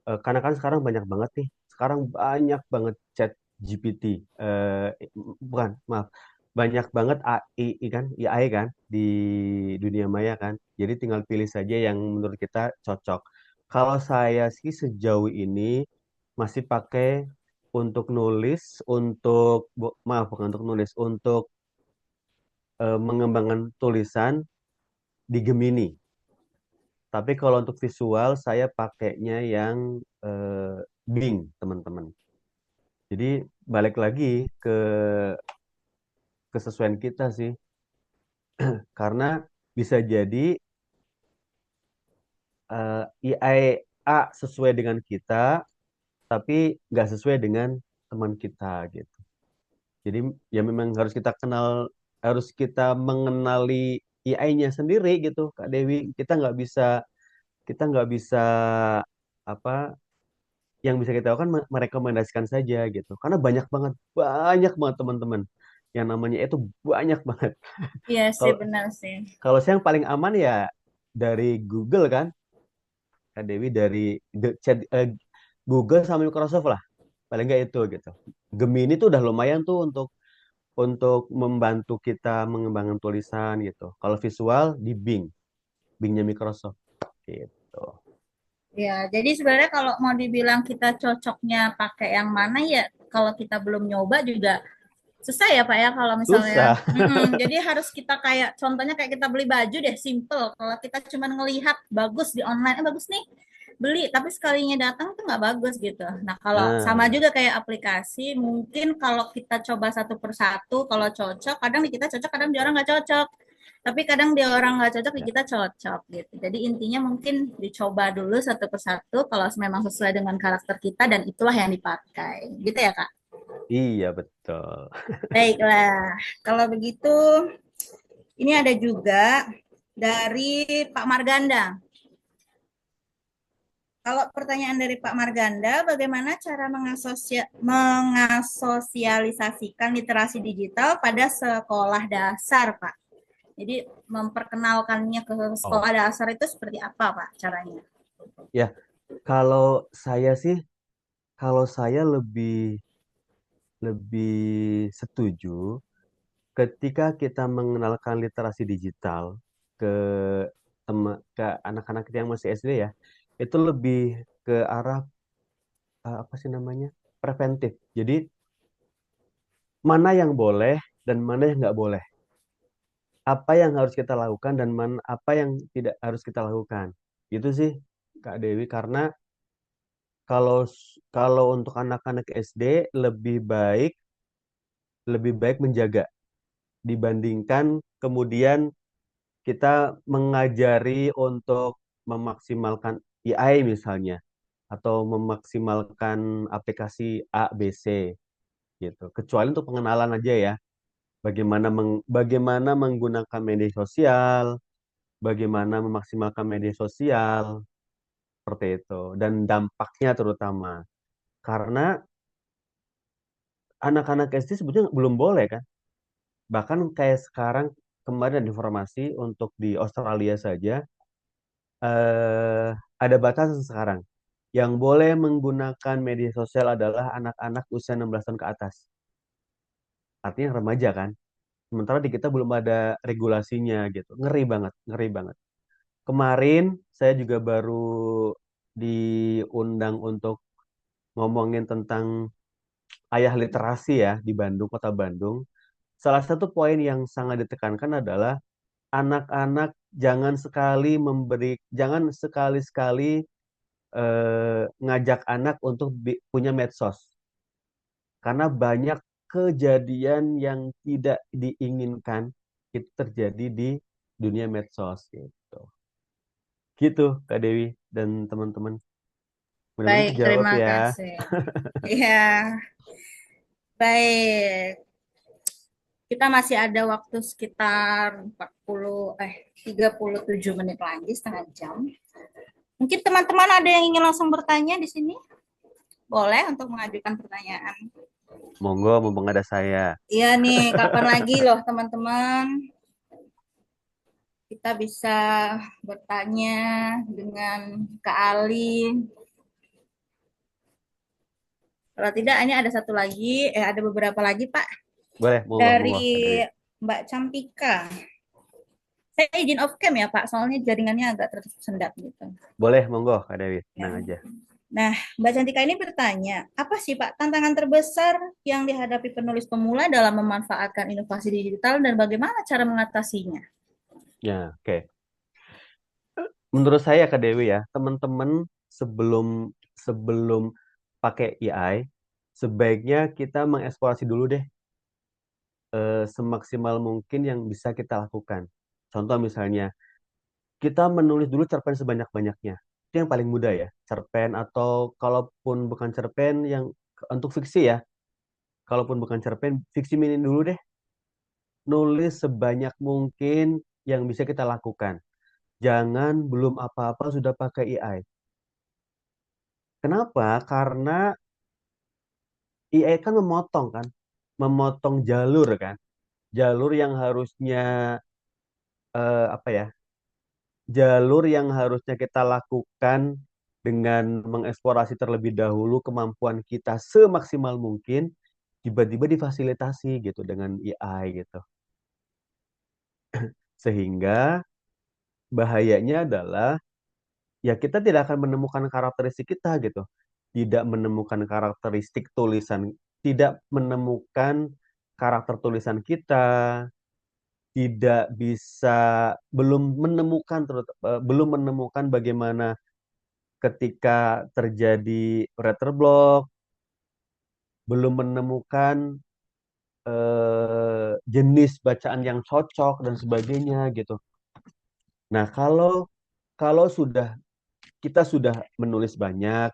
Karena kan sekarang banyak banget nih. Sekarang banyak banget chat GPT. Bukan, maaf. Banyak banget AI kan, AI kan di dunia maya kan. Jadi tinggal pilih saja yang menurut kita cocok. Kalau saya sih sejauh ini masih pakai untuk nulis, maaf bukan untuk nulis, untuk mengembangkan tulisan di Gemini. Tapi kalau untuk visual saya pakainya yang Bing, teman-teman. Jadi balik lagi ke kesesuaian kita sih. Karena bisa jadi AI A sesuai dengan kita, tapi nggak sesuai dengan teman kita gitu. Jadi ya memang harus kita kenal, harus kita mengenali AI-nya sendiri gitu, Kak Dewi. Kita nggak bisa apa yang bisa kita lakukan merekomendasikan saja gitu. Karena banyak banget teman-teman. Yang namanya itu banyak banget. Iya sih, Kalau benar sih. kalau saya yang paling aman ya dari Google kan, Kak Dewi dari Google sama Microsoft lah. Paling nggak itu gitu. Gemini tuh udah lumayan tuh untuk membantu kita mengembangkan tulisan gitu. Kalau visual di Bing, Bingnya Microsoft gitu. Ya, jadi sebenarnya kalau mau dibilang kita cocoknya pakai yang mana ya, kalau kita belum nyoba juga susah ya Pak ya kalau misalnya. Susah. Jadi harus kita kayak contohnya kayak kita beli baju deh, simple. Kalau kita cuma ngelihat bagus di online, bagus nih, beli. Tapi sekalinya datang tuh nggak bagus gitu. Nah kalau sama Nah, juga kayak aplikasi, mungkin kalau kita coba satu persatu, kalau cocok, kadang di kita cocok, kadang di orang nggak cocok. Tapi kadang dia orang nggak cocok, di ya. kita cocok gitu. Jadi intinya mungkin dicoba dulu satu persatu, kalau memang sesuai dengan karakter kita dan itulah yang dipakai. Gitu ya Kak? Iya betul. Baiklah, kalau begitu ini ada juga dari Pak Marganda. Kalau pertanyaan dari Pak Marganda, bagaimana cara mengasosialisasikan literasi digital pada sekolah dasar, Pak? Jadi memperkenalkannya ke Oh, sekolah dasar itu seperti apa, Pak, caranya? ya kalau saya sih, kalau saya lebih lebih setuju ketika kita mengenalkan literasi digital ke ke anak-anak kita yang masih SD ya, itu lebih ke arah apa sih namanya? Preventif. Jadi mana yang boleh dan mana yang nggak boleh. Apa yang harus kita lakukan dan apa yang tidak harus kita lakukan. Itu sih Kak Dewi karena kalau kalau untuk anak-anak SD lebih baik menjaga dibandingkan kemudian kita mengajari untuk memaksimalkan AI misalnya atau memaksimalkan aplikasi A, B, C gitu. Kecuali untuk pengenalan aja ya. Bagaimana menggunakan media sosial, bagaimana memaksimalkan media sosial seperti itu dan dampaknya terutama. Karena anak-anak SD sebetulnya belum boleh kan. Bahkan kayak sekarang kemarin ada informasi untuk di Australia saja ada batasan sekarang. Yang boleh menggunakan media sosial adalah anak-anak usia 16 tahun ke atas. Artinya remaja kan. Sementara di kita belum ada regulasinya gitu. Ngeri banget, ngeri banget. Kemarin saya juga baru diundang untuk ngomongin tentang ayah literasi ya di Bandung, Kota Bandung. Salah satu poin yang sangat ditekankan adalah anak-anak jangan sekali-sekali ngajak anak untuk punya medsos. Karena banyak kejadian yang tidak diinginkan itu terjadi di dunia medsos gitu. Gitu Kak Dewi dan teman-teman. Mudah-mudahan Baik, kejawab terima ya. kasih. Iya, baik. Kita masih ada waktu sekitar 37 menit lagi, setengah jam. Mungkin teman-teman ada yang ingin langsung bertanya di sini? Boleh untuk mengajukan pertanyaan. Monggo, mumpung ada saya. Iya nih, kapan lagi loh teman-teman kita bisa bertanya dengan Kak Ali. Kalau tidak, ini ada satu lagi, ada beberapa lagi Pak, Boleh, monggo, monggo Kak dari Dewi. Mbak Campika. Saya izin off cam ya Pak, soalnya jaringannya agak tersendat gitu. Boleh, monggo Kak Dewi. Ya. Tenang aja. Nah, Mbak Cantika ini bertanya, apa sih Pak tantangan terbesar yang dihadapi penulis pemula dalam memanfaatkan inovasi digital dan bagaimana cara mengatasinya? Ya, oke. Menurut saya Kak Dewi ya, teman-teman sebelum sebelum pakai AI, sebaiknya kita mengeksplorasi dulu deh semaksimal mungkin yang bisa kita lakukan. Contoh misalnya, kita menulis dulu cerpen sebanyak-banyaknya. Itu yang paling mudah ya, cerpen atau kalaupun bukan cerpen yang untuk fiksi ya, kalaupun bukan cerpen, fiksi mini dulu deh. Nulis sebanyak mungkin yang bisa kita lakukan. Jangan belum apa-apa sudah pakai AI. Kenapa? Karena AI kan memotong jalur kan, jalur yang harusnya apa ya, jalur yang harusnya kita lakukan dengan mengeksplorasi terlebih dahulu kemampuan kita semaksimal mungkin, tiba-tiba difasilitasi gitu dengan AI gitu, sehingga bahayanya adalah ya kita tidak akan menemukan karakteristik kita gitu, tidak menemukan karakteristik tulisan, tidak menemukan karakter tulisan kita, tidak bisa belum menemukan bagaimana ketika terjadi writer block, belum menemukan jenis bacaan yang cocok dan sebagainya gitu. Nah, kalau kalau kita sudah menulis banyak,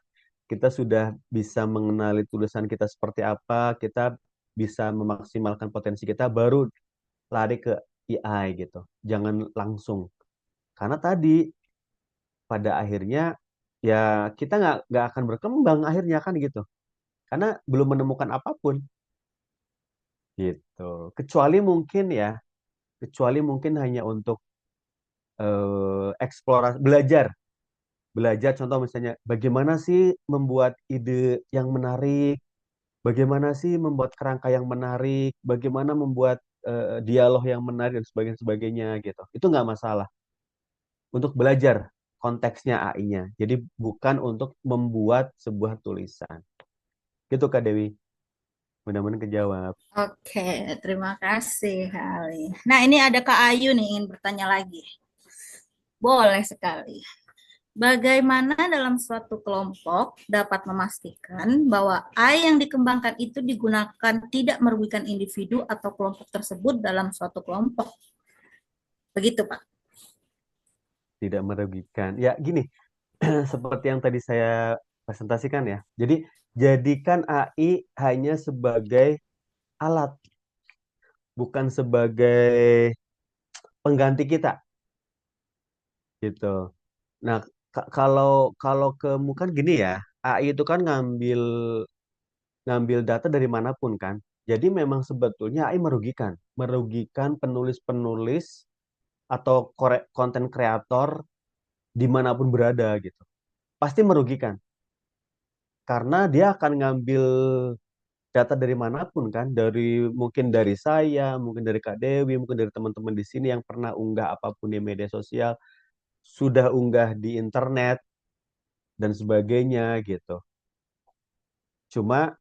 kita sudah bisa mengenali tulisan kita seperti apa, kita bisa memaksimalkan potensi kita, baru lari ke AI gitu. Jangan langsung. Karena tadi pada akhirnya ya kita nggak akan berkembang akhirnya kan gitu. Karena belum menemukan apapun gitu. Kecuali mungkin hanya untuk eksplorasi, belajar contoh misalnya bagaimana sih membuat ide yang menarik, bagaimana sih membuat kerangka yang menarik, bagaimana membuat dialog yang menarik dan sebagainya sebagainya gitu. Itu nggak masalah untuk belajar konteksnya AI-nya. Jadi bukan untuk membuat sebuah tulisan. Gitu Kak Dewi. Mudah-mudahan kejawab. Oke, terima kasih Kak Ali. Nah, ini ada Kak Ayu nih ingin bertanya lagi. Boleh sekali. Bagaimana dalam suatu kelompok dapat memastikan bahwa AI yang dikembangkan itu digunakan tidak merugikan individu atau kelompok tersebut dalam suatu kelompok? Begitu, Pak. Tidak merugikan. Ya gini, seperti yang tadi saya presentasikan ya. Jadi jadikan AI hanya sebagai alat, bukan sebagai pengganti kita gitu. Nah, kalau kalau kan gini ya, AI itu kan ngambil ngambil data dari manapun kan. Jadi memang sebetulnya AI merugikan penulis-penulis atau konten kreator dimanapun berada gitu. Pasti merugikan karena dia akan ngambil data dari manapun kan, mungkin dari saya, mungkin dari Kak Dewi, mungkin dari teman-teman di sini yang pernah unggah apapun di media sosial, sudah unggah di internet dan sebagainya gitu. Cuma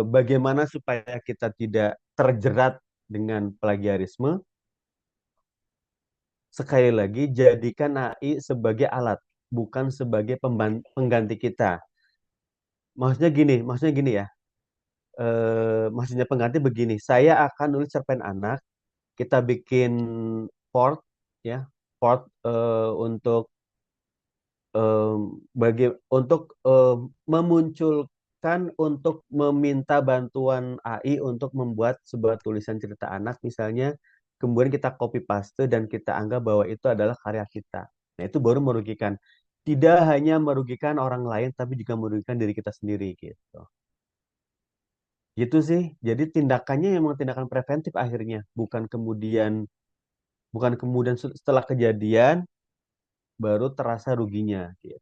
bagaimana supaya kita tidak terjerat dengan plagiarisme? Sekali lagi, jadikan AI sebagai alat, bukan sebagai pengganti kita. Maksudnya gini ya. Maksudnya pengganti begini. Saya akan nulis cerpen anak, kita bikin port, ya, port untuk memunculkan untuk meminta bantuan AI untuk membuat sebuah tulisan cerita anak misalnya, kemudian kita copy paste dan kita anggap bahwa itu adalah karya kita. Nah, itu baru merugikan. Tidak hanya merugikan orang lain, tapi juga merugikan diri kita sendiri gitu. Gitu sih. Jadi tindakannya memang tindakan preventif akhirnya, bukan kemudian setelah kejadian baru terasa ruginya gitu.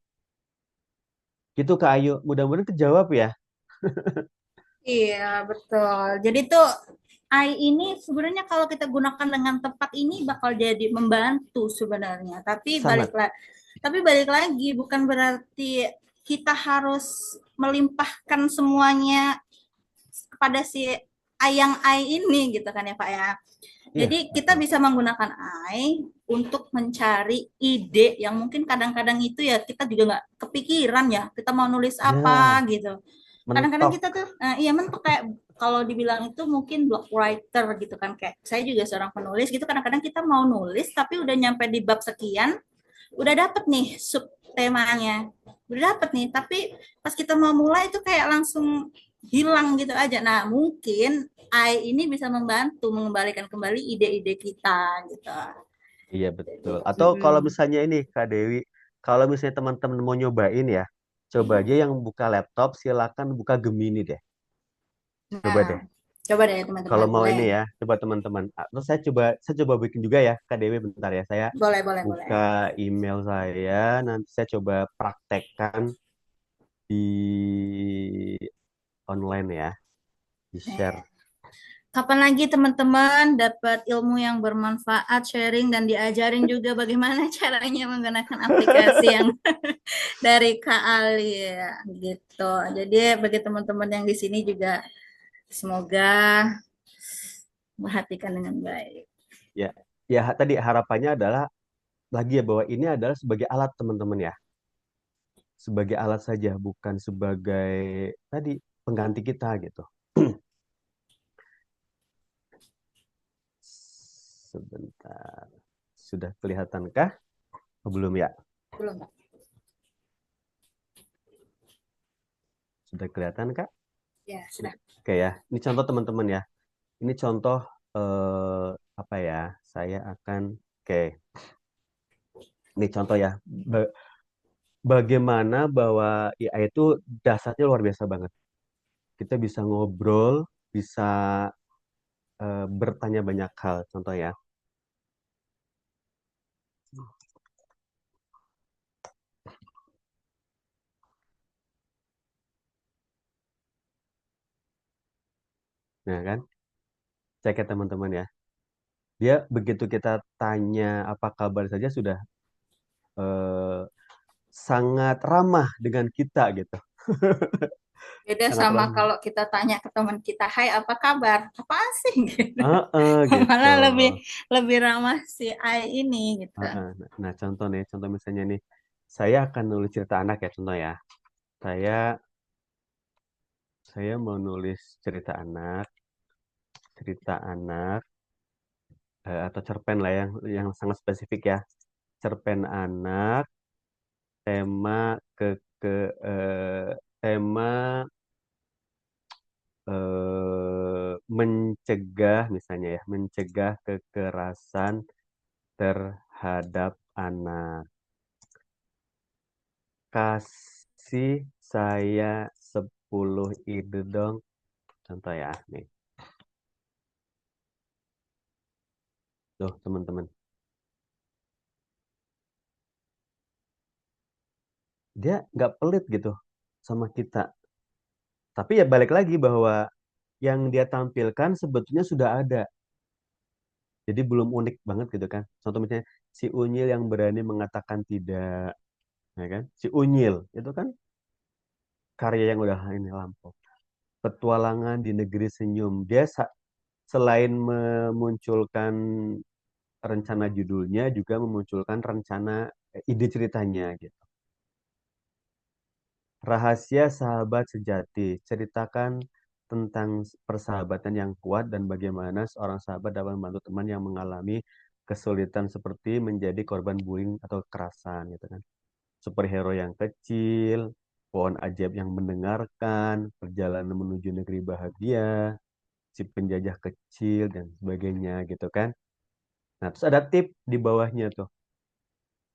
Gitu Kak Ayu. Mudah-mudahan kejawab ya. Iya, betul. Jadi tuh AI ini sebenarnya kalau kita gunakan dengan tepat ini bakal jadi membantu sebenarnya. Sangat. Tapi balik lagi bukan berarti kita harus melimpahkan semuanya kepada si ayang AI ini gitu kan ya Pak ya. Iya, Jadi kita betul. bisa menggunakan AI untuk mencari ide yang mungkin kadang-kadang itu ya kita juga nggak kepikiran ya kita mau nulis apa Ya, gitu. Kadang-kadang mentok. kita tuh iya mentok kayak kalau dibilang itu mungkin block writer gitu kan kayak saya juga seorang penulis gitu kadang-kadang kita mau nulis tapi udah nyampe di bab sekian udah dapet nih sub temanya udah dapet nih tapi pas kita mau mulai itu kayak langsung hilang gitu aja. Nah mungkin AI ini bisa membantu mengembalikan kembali ide-ide kita gitu. Iya, betul. Atau kalau Mm-mm. misalnya ini Kak Dewi, kalau misalnya teman-teman mau nyobain ya, coba aja yang buka laptop, silakan buka Gemini deh. Coba Nah deh. coba deh Kalau teman-teman mau boleh ini ya, coba teman-teman. Terus saya coba bikin juga ya, Kak Dewi bentar ya. Saya boleh boleh boleh. buka email saya, nanti saya coba praktekkan di online ya, di share. Kapan lagi teman-teman dapat ilmu yang bermanfaat, sharing dan diajarin juga bagaimana caranya menggunakan aplikasi yang dari Kak Ali ya, gitu. Jadi bagi teman-teman yang di sini juga semoga perhatikan dengan baik. Ya, ya tadi harapannya adalah lagi ya bahwa ini adalah sebagai alat teman-teman ya, sebagai alat saja, bukan sebagai tadi pengganti kita gitu. Sebentar, sudah kelihatankah? Oh, belum ya? Belum, Pak? Sudah kelihatan Kak? Ya, sudah. Oke ya, ini contoh teman-teman ya. Ini contoh apa ya? Saya akan, oke, ini contoh ya. Bagaimana bahwa AI itu dasarnya luar biasa banget. Kita bisa ngobrol, bisa bertanya banyak hal. Contoh ya. Nah kan, cek ya teman-teman ya. Dia begitu kita tanya apa kabar saja sudah eh, sangat ramah dengan kita gitu. Beda Sangat sama ramah. kalau kita tanya ke teman kita, "Hai, apa kabar?" Apa sih gitu. Gitu. Malah lebih lebih ramah si AI ini gitu. Nah, contoh misalnya nih, saya akan nulis cerita anak ya, contoh ya. Saya saya mau nulis cerita anak atau cerpen lah yang sangat spesifik ya. Cerpen anak, tema ke tema mencegah misalnya ya, mencegah kekerasan terhadap anak. Kasih saya 10 ide dong Contoh ya, nih. Tuh, teman-teman. Dia nggak pelit gitu sama kita. Tapi ya balik lagi bahwa yang dia tampilkan sebetulnya sudah ada. Jadi belum unik banget gitu kan. Contoh misalnya si Unyil yang berani mengatakan tidak, ya kan? Si Unyil itu kan karya yang udah ini lampau. Petualangan di Negeri Senyum. Dia selain memunculkan rencana judulnya juga memunculkan rencana ide ceritanya gitu. Rahasia Sahabat Sejati, ceritakan tentang persahabatan yang kuat dan bagaimana seorang sahabat dapat membantu teman yang mengalami kesulitan seperti menjadi korban bullying atau kekerasan gitu kan. Superhero yang kecil, pohon ajaib yang mendengarkan, perjalanan menuju negeri bahagia, si penjajah kecil dan sebagainya gitu kan. Nah, terus ada tip di bawahnya tuh.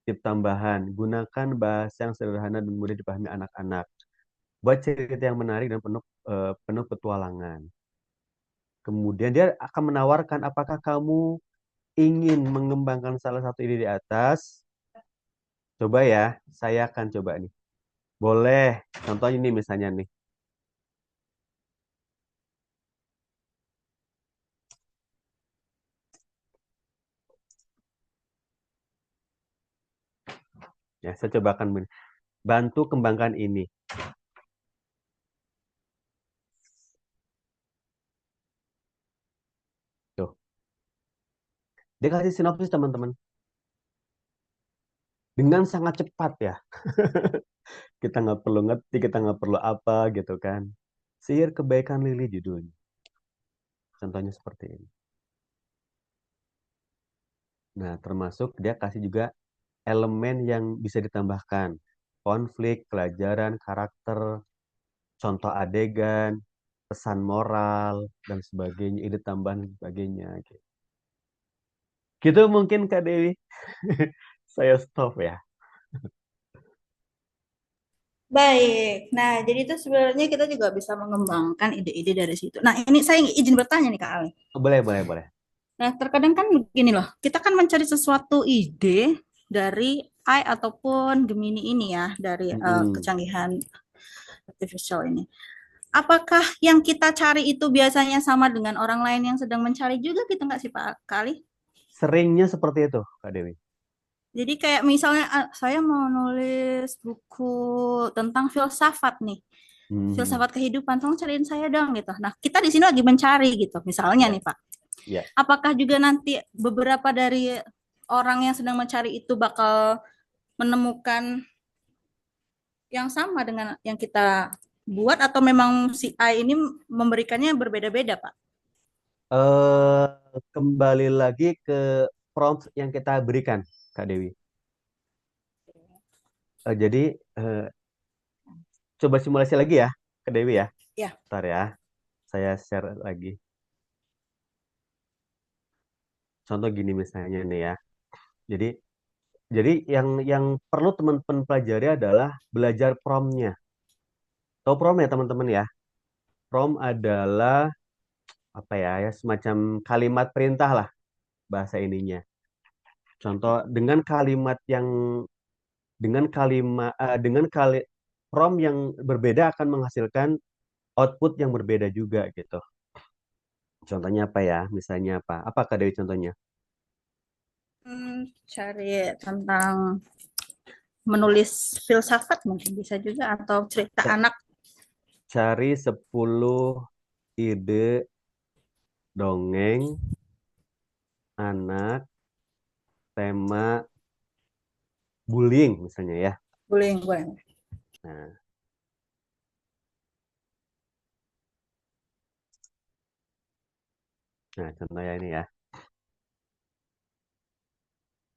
Tip tambahan, gunakan bahasa yang sederhana dan mudah dipahami anak-anak. Buat cerita yang menarik dan penuh petualangan. Kemudian dia akan menawarkan apakah kamu ingin mengembangkan salah satu ide di atas. Coba ya, saya akan coba nih. Boleh, contoh ini misalnya nih. Ya, saya coba akan bantu kembangkan ini. Tuh. Dia kasih sinopsis teman-teman. Dengan sangat cepat ya. Kita nggak perlu ngerti, kita nggak perlu apa gitu kan. Sihir Kebaikan Lili judulnya. Contohnya seperti ini. Nah, termasuk dia kasih juga elemen yang bisa ditambahkan. Konflik, pelajaran, karakter, contoh adegan, pesan moral, dan sebagainya, ide tambahan, dan sebagainya. Gitu mungkin Kak Dewi. Saya stop ya. Baik. Nah, jadi itu sebenarnya kita juga bisa mengembangkan ide-ide dari situ. Nah, ini saya izin bertanya nih Kak Ali. Boleh, boleh, boleh. Nah, terkadang kan begini loh, kita kan mencari sesuatu ide dari AI ataupun Gemini ini ya, dari Mm-mm. kecanggihan artificial ini. Apakah yang kita cari itu biasanya sama dengan orang lain yang sedang mencari juga gitu nggak sih Pak Kali? Seringnya seperti itu, Kak Dewi. Jadi kayak misalnya saya mau nulis buku tentang filsafat nih, Hmm. filsafat kehidupan, tolong cariin saya dong gitu. Nah, kita di sini lagi mencari gitu, misalnya Ya, nih Pak. ya. Apakah juga nanti beberapa dari orang yang sedang mencari itu bakal menemukan yang sama dengan yang kita buat atau memang si A ini memberikannya berbeda-beda, Pak? Eh, Kembali lagi ke prompt yang kita berikan, Kak Dewi. Jadi, eh, coba simulasi lagi ya, Kak Dewi ya. Ya. Ntar ya, saya share lagi. Contoh gini misalnya nih ya. Jadi, yang perlu teman-teman pelajari adalah belajar prompt-nya. Tahu prompt ya teman-teman ya? Prompt adalah apa ya, semacam kalimat perintah lah bahasa ininya. Contoh dengan prompt yang berbeda akan menghasilkan output yang berbeda juga gitu. Contohnya apa ya? Misalnya apa? Apakah dari contohnya? Cari tentang menulis filsafat mungkin bisa juga atau cerita Ca- anak. Cari 10 ide dongeng anak tema bullying misalnya ya. Boleh, boleh. Nah, contohnya ini ya.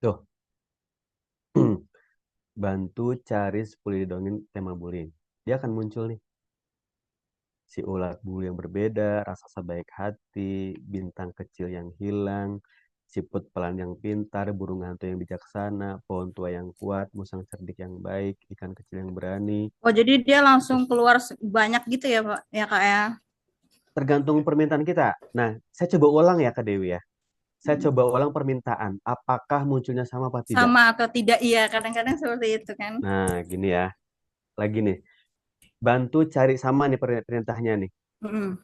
Tuh, bantu cari 10 ide dongeng tema bullying. Dia akan muncul nih. Si ulat bulu yang berbeda, raksasa baik hati, bintang kecil yang hilang, siput pelan yang pintar, burung hantu yang bijaksana, pohon tua yang kuat, musang cerdik yang baik, ikan kecil yang berani. Oh, jadi dia langsung Terus keluar banyak gitu ya, Pak? Ya, Kak ya. tergantung permintaan kita. Nah, saya coba ulang ya Kak Dewi ya. Saya coba ulang permintaan. Apakah munculnya sama apa tidak? Sama atau tidak? Iya, kadang-kadang seperti itu kan. Nah, gini ya. Lagi nih. Bantu cari sama nih perintahnya nih. Mm-mm.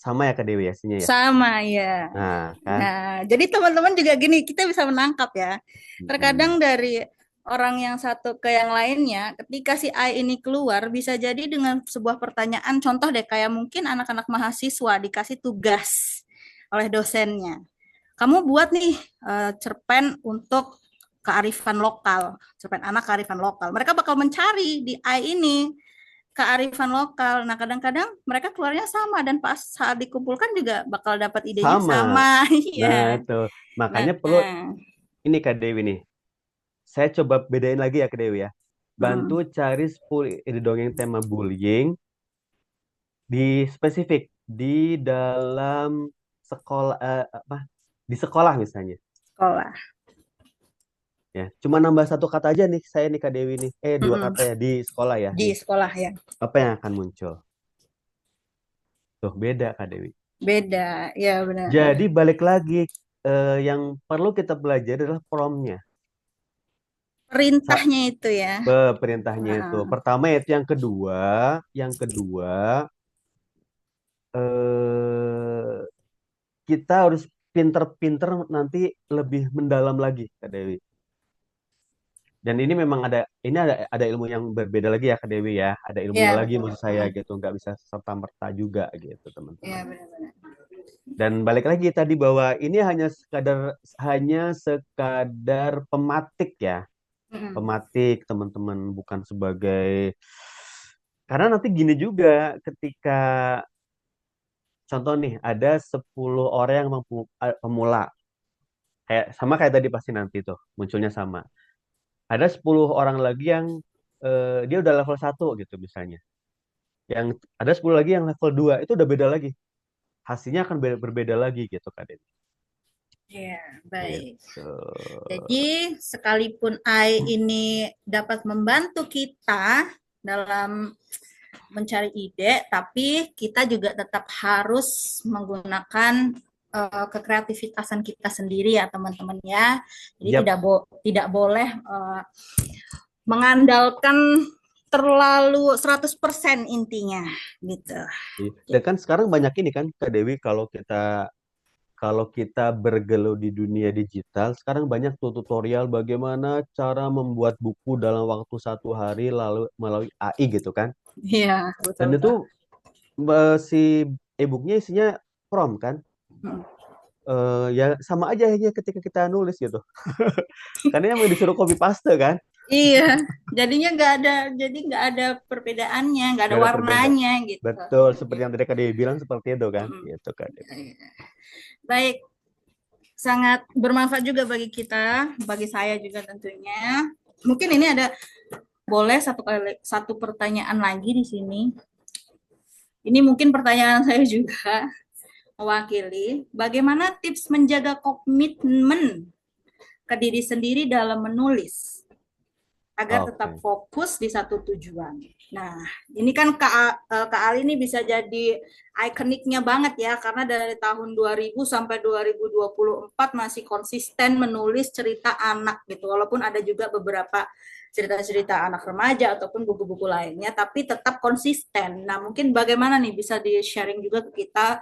Sama ya Kak Dewi ya, sini ya. Sama ya. Nah, kan. Nah, jadi teman-teman juga gini, kita bisa menangkap ya. Terkadang Mm-mm. dari orang yang satu ke yang lainnya, ketika si A ini keluar, bisa jadi dengan sebuah pertanyaan, contoh deh, kayak mungkin anak-anak mahasiswa dikasih tugas oleh dosennya. Kamu buat nih cerpen untuk kearifan lokal, cerpen anak kearifan lokal. Mereka bakal mencari di A ini kearifan lokal. Nah, kadang-kadang mereka keluarnya sama dan pas saat dikumpulkan juga bakal dapat idenya Sama. sama. Iya. Nah, itu. Nah, Makanya perlu ini Kak Dewi nih. Saya coba bedain lagi ya Kak Dewi ya. Bantu mm, cari 10 ide dongeng tema bullying di spesifik di dalam sekolah apa? Di sekolah misalnya. sekolah. Ya, cuma nambah satu kata aja nih saya nih Kak Dewi nih. Dua Mm-mm. kata ya di sekolah ya Di nih. sekolah ya. Apa yang akan muncul? Tuh beda Kak Dewi. Beda. Ya, benar. Jadi balik lagi yang perlu kita pelajari adalah promnya. Perintahnya itu ya. Perintahnya itu. Nah, Pertama itu yang kedua eh kita harus pinter-pinter nanti lebih mendalam lagi Kak Dewi. Dan ini memang ada ilmu yang berbeda lagi ya Kak Dewi ya. Ada ilmunya ya lagi betul. maksud saya gitu. Nggak bisa serta merta juga gitu Ya teman-teman. benar-benar. Dan balik lagi tadi bahwa ini hanya sekadar pematik ya. Mm-mm. Pematik teman-teman bukan sebagai karena nanti gini juga ketika contoh nih ada 10 orang yang pemula kayak sama kayak tadi pasti nanti tuh munculnya sama. Ada 10 orang lagi yang dia udah level 1 gitu misalnya. Yang ada 10 lagi yang level 2 itu udah beda lagi. Hasilnya akan berbeda lagi gitu Kak Den. Ya, baik. Gitu. Jadi, sekalipun AI ini dapat membantu kita dalam mencari ide, tapi kita juga tetap harus menggunakan kekreativitasan kita sendiri ya teman-teman ya. Jadi Yap. tidak boleh mengandalkan terlalu 100% intinya gitu. Iya. Dan kan sekarang banyak ini kan Kak Dewi kalau kita bergelut di dunia digital, sekarang banyak tuh tutorial bagaimana cara membuat buku dalam waktu 1 hari lalu melalui AI gitu kan. Iya, betul Dan betul. itu si e-booknya isinya prompt kan. Hmm. Ya sama aja aja ketika kita nulis gitu. Karena emang disuruh copy paste kan. Iya, jadi nggak ada perbedaannya, nggak ada Gak ada perbedaan. warnanya gitu. Betul, seperti yang tadi Kak Dewi bilang seperti itu kan. Mm-mm. Gitu Kak Dewi. Baik, sangat bermanfaat juga bagi kita, bagi saya juga tentunya. Mungkin ini ada boleh satu pertanyaan lagi di sini. Ini mungkin pertanyaan saya juga mewakili. Bagaimana tips menjaga komitmen ke diri sendiri dalam menulis agar tetap Oke. fokus di satu tujuan. Nah, ini kan Kak Ali ini bisa jadi ikoniknya banget ya, karena dari tahun 2000 sampai 2024 masih konsisten menulis cerita anak gitu, walaupun ada juga beberapa cerita-cerita anak remaja ataupun buku-buku lainnya, tapi tetap konsisten. Nah, mungkin bagaimana nih bisa di-sharing juga ke kita,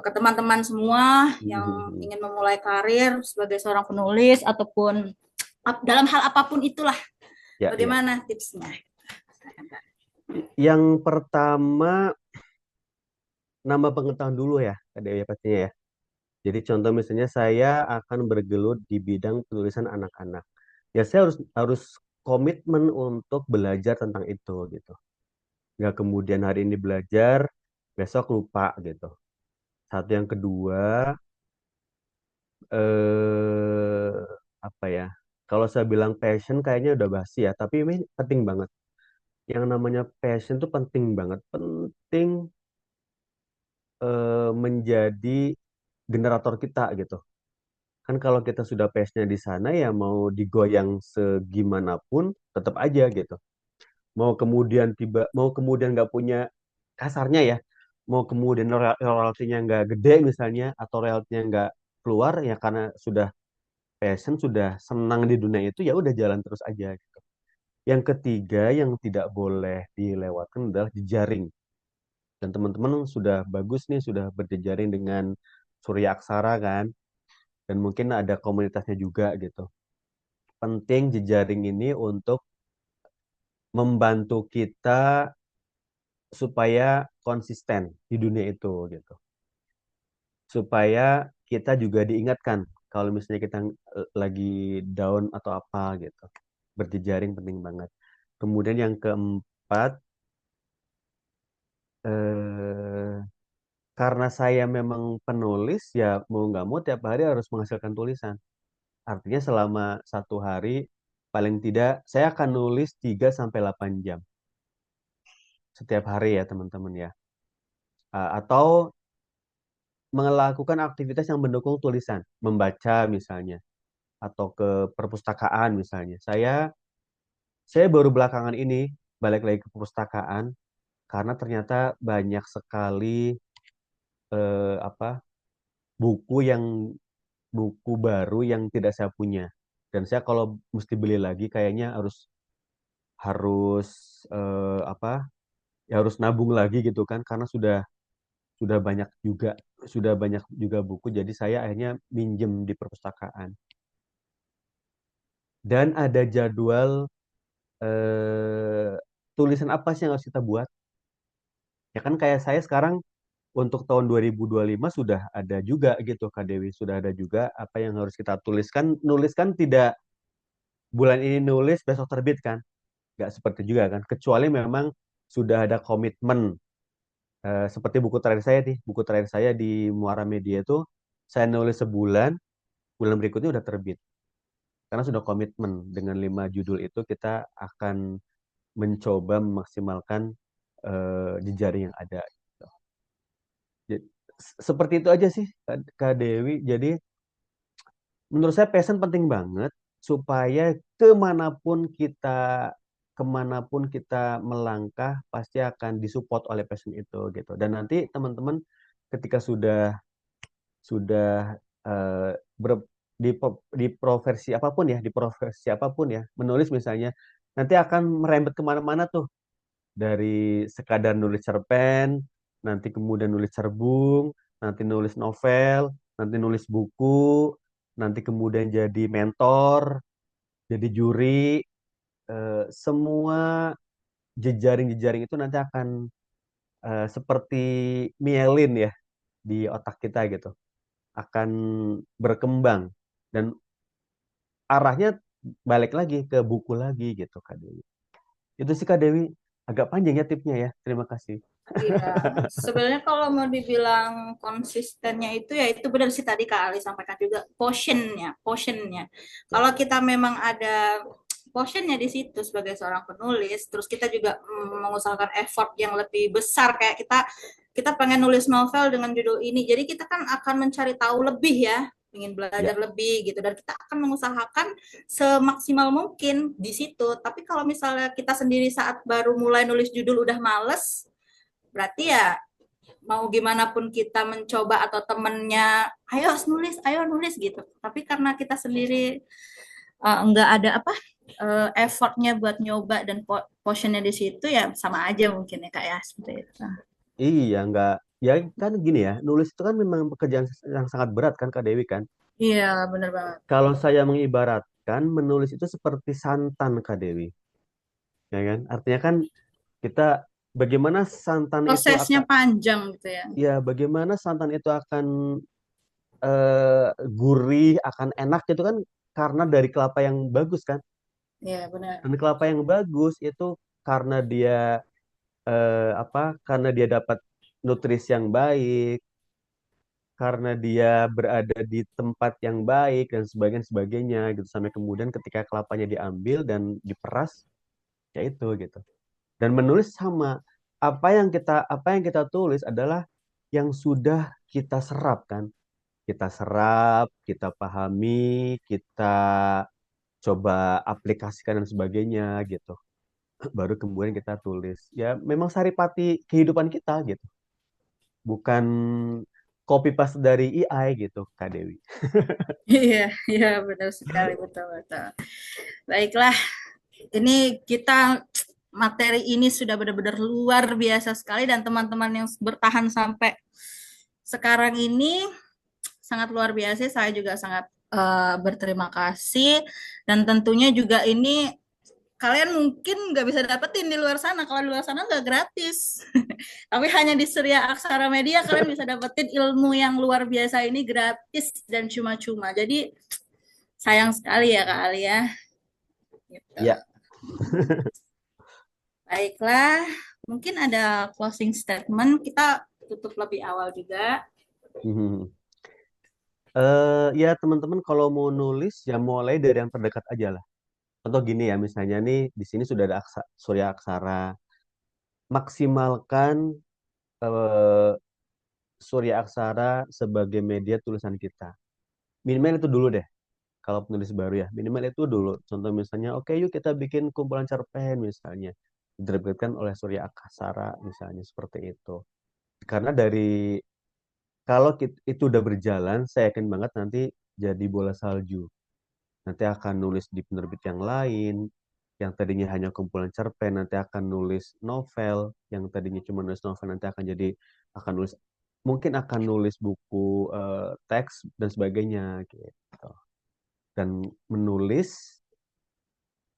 ke teman-teman semua yang ingin memulai karir sebagai seorang penulis ataupun dalam hal apapun itulah. Ya, Bagaimana tipsnya? Yang pertama nambah pengetahuan dulu ya, Kak Dewi pastinya ya. Jadi contoh misalnya saya akan bergelut di bidang penulisan anak-anak. Ya saya harus komitmen untuk belajar tentang itu gitu. Nggak kemudian hari ini belajar, besok lupa gitu. Satu yang kedua, eh apa ya? Kalau saya bilang passion kayaknya udah basi ya, tapi ini penting banget. Yang namanya passion tuh penting banget, penting menjadi generator kita gitu. Kan kalau kita sudah passionnya di sana ya mau digoyang segimanapun tetap aja gitu. mau kemudian nggak punya, kasarnya ya, mau kemudian royaltinya nggak gede misalnya, atau royaltinya nggak keluar ya, karena sudah passion, sudah senang di dunia itu, ya udah jalan terus aja gitu. Yang ketiga yang tidak boleh dilewatkan adalah jejaring. Dan teman-teman sudah bagus nih, sudah berjejaring dengan Surya Aksara kan, dan mungkin ada komunitasnya juga gitu. Penting jejaring ini untuk membantu kita supaya konsisten di dunia itu gitu. Supaya kita juga diingatkan kalau misalnya kita lagi down atau apa gitu. Berjejaring penting banget. Kemudian yang keempat, eh, karena saya memang penulis, ya mau nggak mau tiap hari harus menghasilkan tulisan. Artinya selama satu hari paling tidak saya akan nulis 3 sampai 8 jam setiap hari ya teman-teman ya. Atau melakukan aktivitas yang mendukung tulisan, membaca misalnya, atau ke perpustakaan misalnya. Saya baru belakangan ini balik lagi ke perpustakaan karena ternyata banyak sekali apa buku yang buku baru yang tidak saya punya. Dan saya kalau mesti beli lagi kayaknya harus harus apa ya, harus nabung lagi gitu kan, karena sudah banyak juga sudah banyak juga buku, jadi saya akhirnya minjem di perpustakaan. Dan ada jadwal tulisan apa sih yang harus kita buat. Ya kan kayak saya sekarang untuk tahun 2025 sudah ada juga gitu Kak Dewi, sudah ada juga apa yang harus kita tuliskan. Nuliskan tidak bulan ini nulis besok terbit kan, nggak seperti juga kan, kecuali memang sudah ada komitmen. Seperti buku terakhir saya nih, buku terakhir saya di Muara Media itu saya nulis sebulan, bulan berikutnya udah terbit, karena sudah komitmen dengan 5 judul itu kita akan mencoba memaksimalkan jejaring yang ada gitu. Jadi, seperti itu aja sih Kak Dewi. Jadi menurut saya passion penting banget supaya kemanapun kita melangkah pasti akan disupport oleh passion itu gitu. Dan nanti teman-teman ketika sudah eh, ber- di profesi apapun ya, menulis misalnya, nanti akan merembet kemana-mana tuh, dari sekadar nulis cerpen, nanti kemudian nulis cerbung, nanti nulis novel, nanti nulis buku, nanti kemudian jadi mentor, jadi juri, semua jejaring-jejaring itu nanti akan seperti mielin ya di otak kita gitu, akan berkembang dan arahnya balik lagi ke buku lagi gitu Kak Dewi. Itu sih Kak Dewi, agak panjang ya tipnya ya. Terima kasih. Iya, sebenarnya kalau mau dibilang konsistennya itu ya itu benar sih tadi Kak Ali sampaikan juga portionnya. Ya. Kalau kita memang ada portionnya di situ sebagai seorang penulis, terus kita juga mengusahakan effort yang lebih besar kayak kita kita pengen nulis novel dengan judul ini, jadi kita kan akan mencari tahu lebih ya, ingin Ya. belajar lebih gitu dan kita akan mengusahakan semaksimal mungkin di situ. Tapi kalau misalnya kita sendiri saat baru mulai nulis judul udah males, berarti ya mau gimana pun kita mencoba atau temennya ayo nulis gitu, tapi karena kita sendiri nggak ada apa effortnya buat nyoba dan portionnya di situ ya sama aja mungkin ya kak ya seperti itu. Iya, nggak. Ya kan gini ya, nulis itu kan memang pekerjaan yang sangat berat kan Kak Dewi kan. Iya benar banget, Kalau saya mengibaratkan menulis itu seperti santan Kak Dewi, ya kan? Artinya kan kita bagaimana santan itu prosesnya akan, panjang gitu ya. ya bagaimana santan itu akan gurih, akan enak gitu kan, karena dari kelapa yang bagus kan. Iya benar. Dan kelapa yang bagus itu karena dia karena dia dapat nutrisi yang baik, karena dia berada di tempat yang baik dan sebagainya gitu, sampai kemudian ketika kelapanya diambil dan diperas, ya itu gitu. Dan menulis sama, apa yang kita tulis adalah yang sudah kita serap kan, kita serap, kita pahami, kita coba aplikasikan dan sebagainya gitu. baru kemudian kita tulis. Ya memang saripati kehidupan kita gitu, bukan copy paste dari AI gitu, Kak Dewi. Iya, iya benar sekali, betul betul. Baiklah, ini kita materi ini sudah benar-benar luar biasa sekali dan teman-teman yang bertahan sampai sekarang ini sangat luar biasa. Saya juga sangat berterima kasih dan tentunya juga ini kalian mungkin nggak bisa dapetin di luar sana. Kalau di luar sana nggak gratis. Tapi hanya di Surya Aksara Media kalian bisa dapetin ilmu yang luar biasa ini gratis dan cuma-cuma. Jadi sayang sekali ya Kak Ali ya. Gitu. Ya. Baiklah, mungkin ada closing statement. Kita tutup lebih awal juga. Mhm. Ya teman-teman kalau mau nulis ya mulai dari yang terdekat aja lah. Contoh gini ya, misalnya nih di sini sudah ada Surya Aksara. Maksimalkan eh, Surya Aksara sebagai media tulisan kita. Minimal itu dulu deh. Kalau penulis baru ya, minimal itu dulu. Contoh misalnya, oke yuk kita bikin kumpulan cerpen misalnya. Diterbitkan oleh Surya Aksara misalnya seperti itu. Karena dari kalau itu udah berjalan, saya yakin banget nanti jadi bola salju. Nanti akan nulis di penerbit yang lain, yang tadinya hanya kumpulan cerpen, nanti akan nulis novel, yang tadinya cuma nulis novel, nanti akan jadi, akan nulis, mungkin akan nulis buku teks dan sebagainya gitu. Dan menulis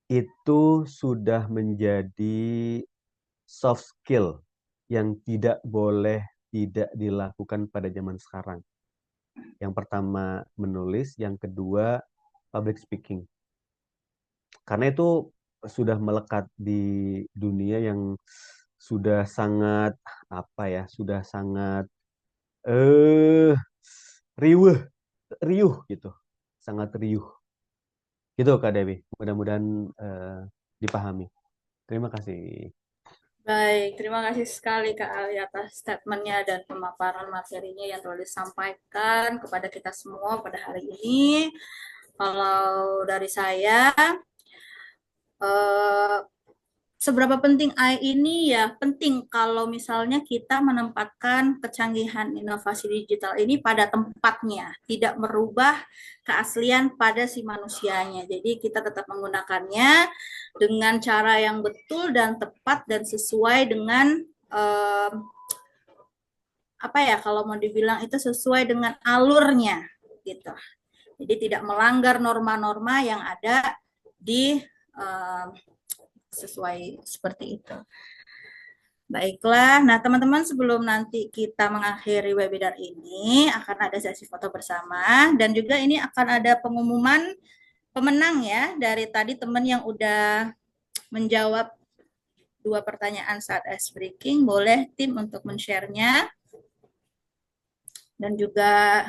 itu sudah menjadi soft skill yang tidak boleh tidak dilakukan pada zaman sekarang. Yang pertama menulis, yang kedua public speaking. Karena itu sudah melekat di dunia yang sudah sangat apa ya, sudah sangat eh riuh, riuh gitu. Sangat riuh. Gitu Kak Dewi. Mudah-mudahan dipahami. Terima kasih. Baik, terima kasih sekali Kak Ali atas statementnya dan pemaparan materinya yang telah disampaikan kepada kita semua pada hari ini. Kalau dari saya, eh, seberapa penting AI ini ya penting kalau misalnya kita menempatkan kecanggihan inovasi digital ini pada tempatnya, tidak merubah keaslian pada si manusianya. Jadi kita tetap menggunakannya dengan cara yang betul dan tepat dan sesuai dengan apa ya kalau mau dibilang itu sesuai dengan alurnya gitu. Jadi tidak melanggar norma-norma yang ada di sesuai seperti itu. Baiklah, nah teman-teman sebelum nanti kita mengakhiri webinar ini akan ada sesi foto bersama dan juga ini akan ada pengumuman pemenang ya dari tadi teman yang udah menjawab 2 pertanyaan saat ice breaking, boleh tim untuk men-share-nya dan juga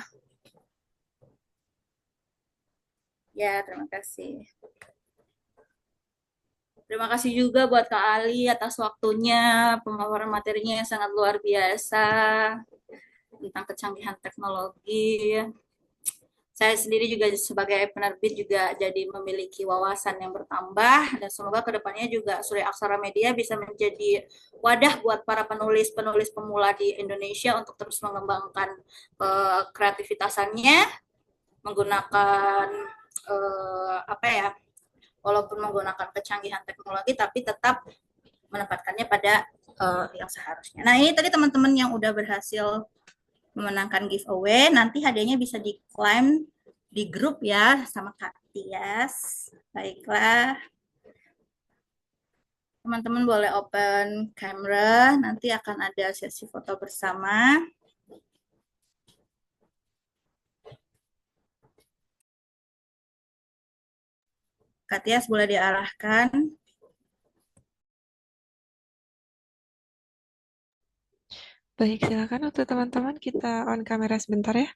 ya terima kasih. Terima kasih juga buat Kak Ali atas waktunya, pemaparan materinya yang sangat luar biasa tentang kecanggihan teknologi. Saya sendiri juga sebagai penerbit juga jadi memiliki wawasan yang bertambah dan semoga kedepannya juga Surya Aksara Media bisa menjadi wadah buat para penulis-penulis pemula di Indonesia untuk terus mengembangkan kreativitasannya menggunakan apa ya, walaupun menggunakan kecanggihan teknologi tapi tetap menempatkannya pada yang seharusnya. Nah ini tadi teman-teman yang udah berhasil memenangkan giveaway, nanti hadiahnya bisa diklaim di grup ya sama Kak Tias. Baiklah, teman-teman boleh open camera, nanti akan ada sesi foto bersama. Kak Tias boleh diarahkan. Baik, silakan untuk teman-teman kita on kamera sebentar ya.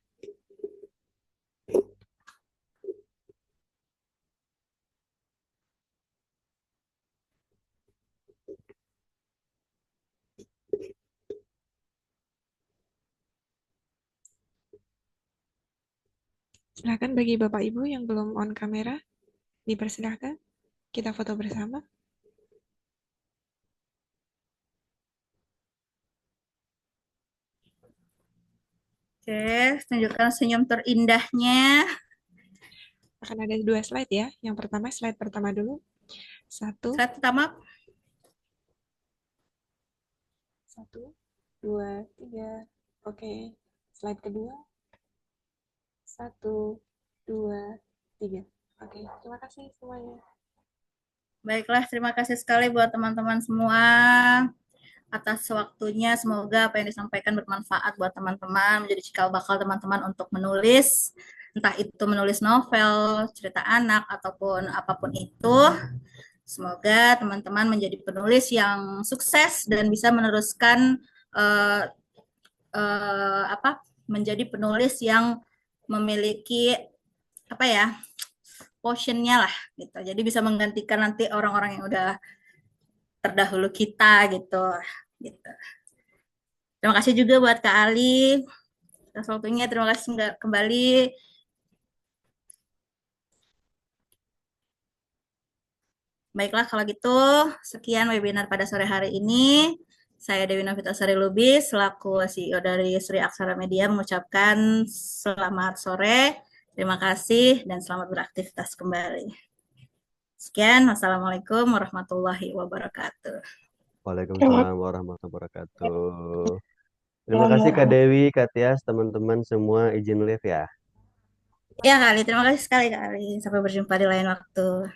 Silakan bagi Bapak Ibu yang belum on kamera, dipersilahkan kita foto bersama. Oke, tunjukkan senyum terindahnya. Akan ada 2 slide ya. Yang pertama, slide pertama dulu. 1, Slide pertama. 1, 2, 3. Oke. Slide kedua. 1, 2, 3. Oke, terima kasih semuanya. Baiklah, terima kasih sekali buat teman-teman semua atas waktunya. Semoga apa yang disampaikan bermanfaat buat teman-teman, menjadi cikal bakal teman-teman untuk menulis, entah itu menulis novel, cerita anak, ataupun apapun itu. Semoga teman-teman menjadi penulis yang sukses dan bisa meneruskan uh, menjadi penulis yang memiliki apa ya, portionnya lah gitu. Jadi bisa menggantikan nanti orang-orang yang udah terdahulu kita gitu. Gitu. Terima kasih juga buat Kak Ali atas waktunya. Terima kasih kembali. Baiklah kalau gitu, sekian webinar pada sore hari ini. Saya Dewi Novitasari Lubis, selaku CEO dari Sri Aksara Media mengucapkan selamat sore, terima kasih, dan selamat beraktivitas kembali. Sekian, wassalamualaikum warahmatullahi wabarakatuh. Waalaikumsalam warahmatullahi wabarakatuh. Terima kasih Kak Dewi, Kak Tias, teman-teman semua izin live ya. Ya kali, terima kasih sekali Kak Ali. Sampai berjumpa di lain waktu.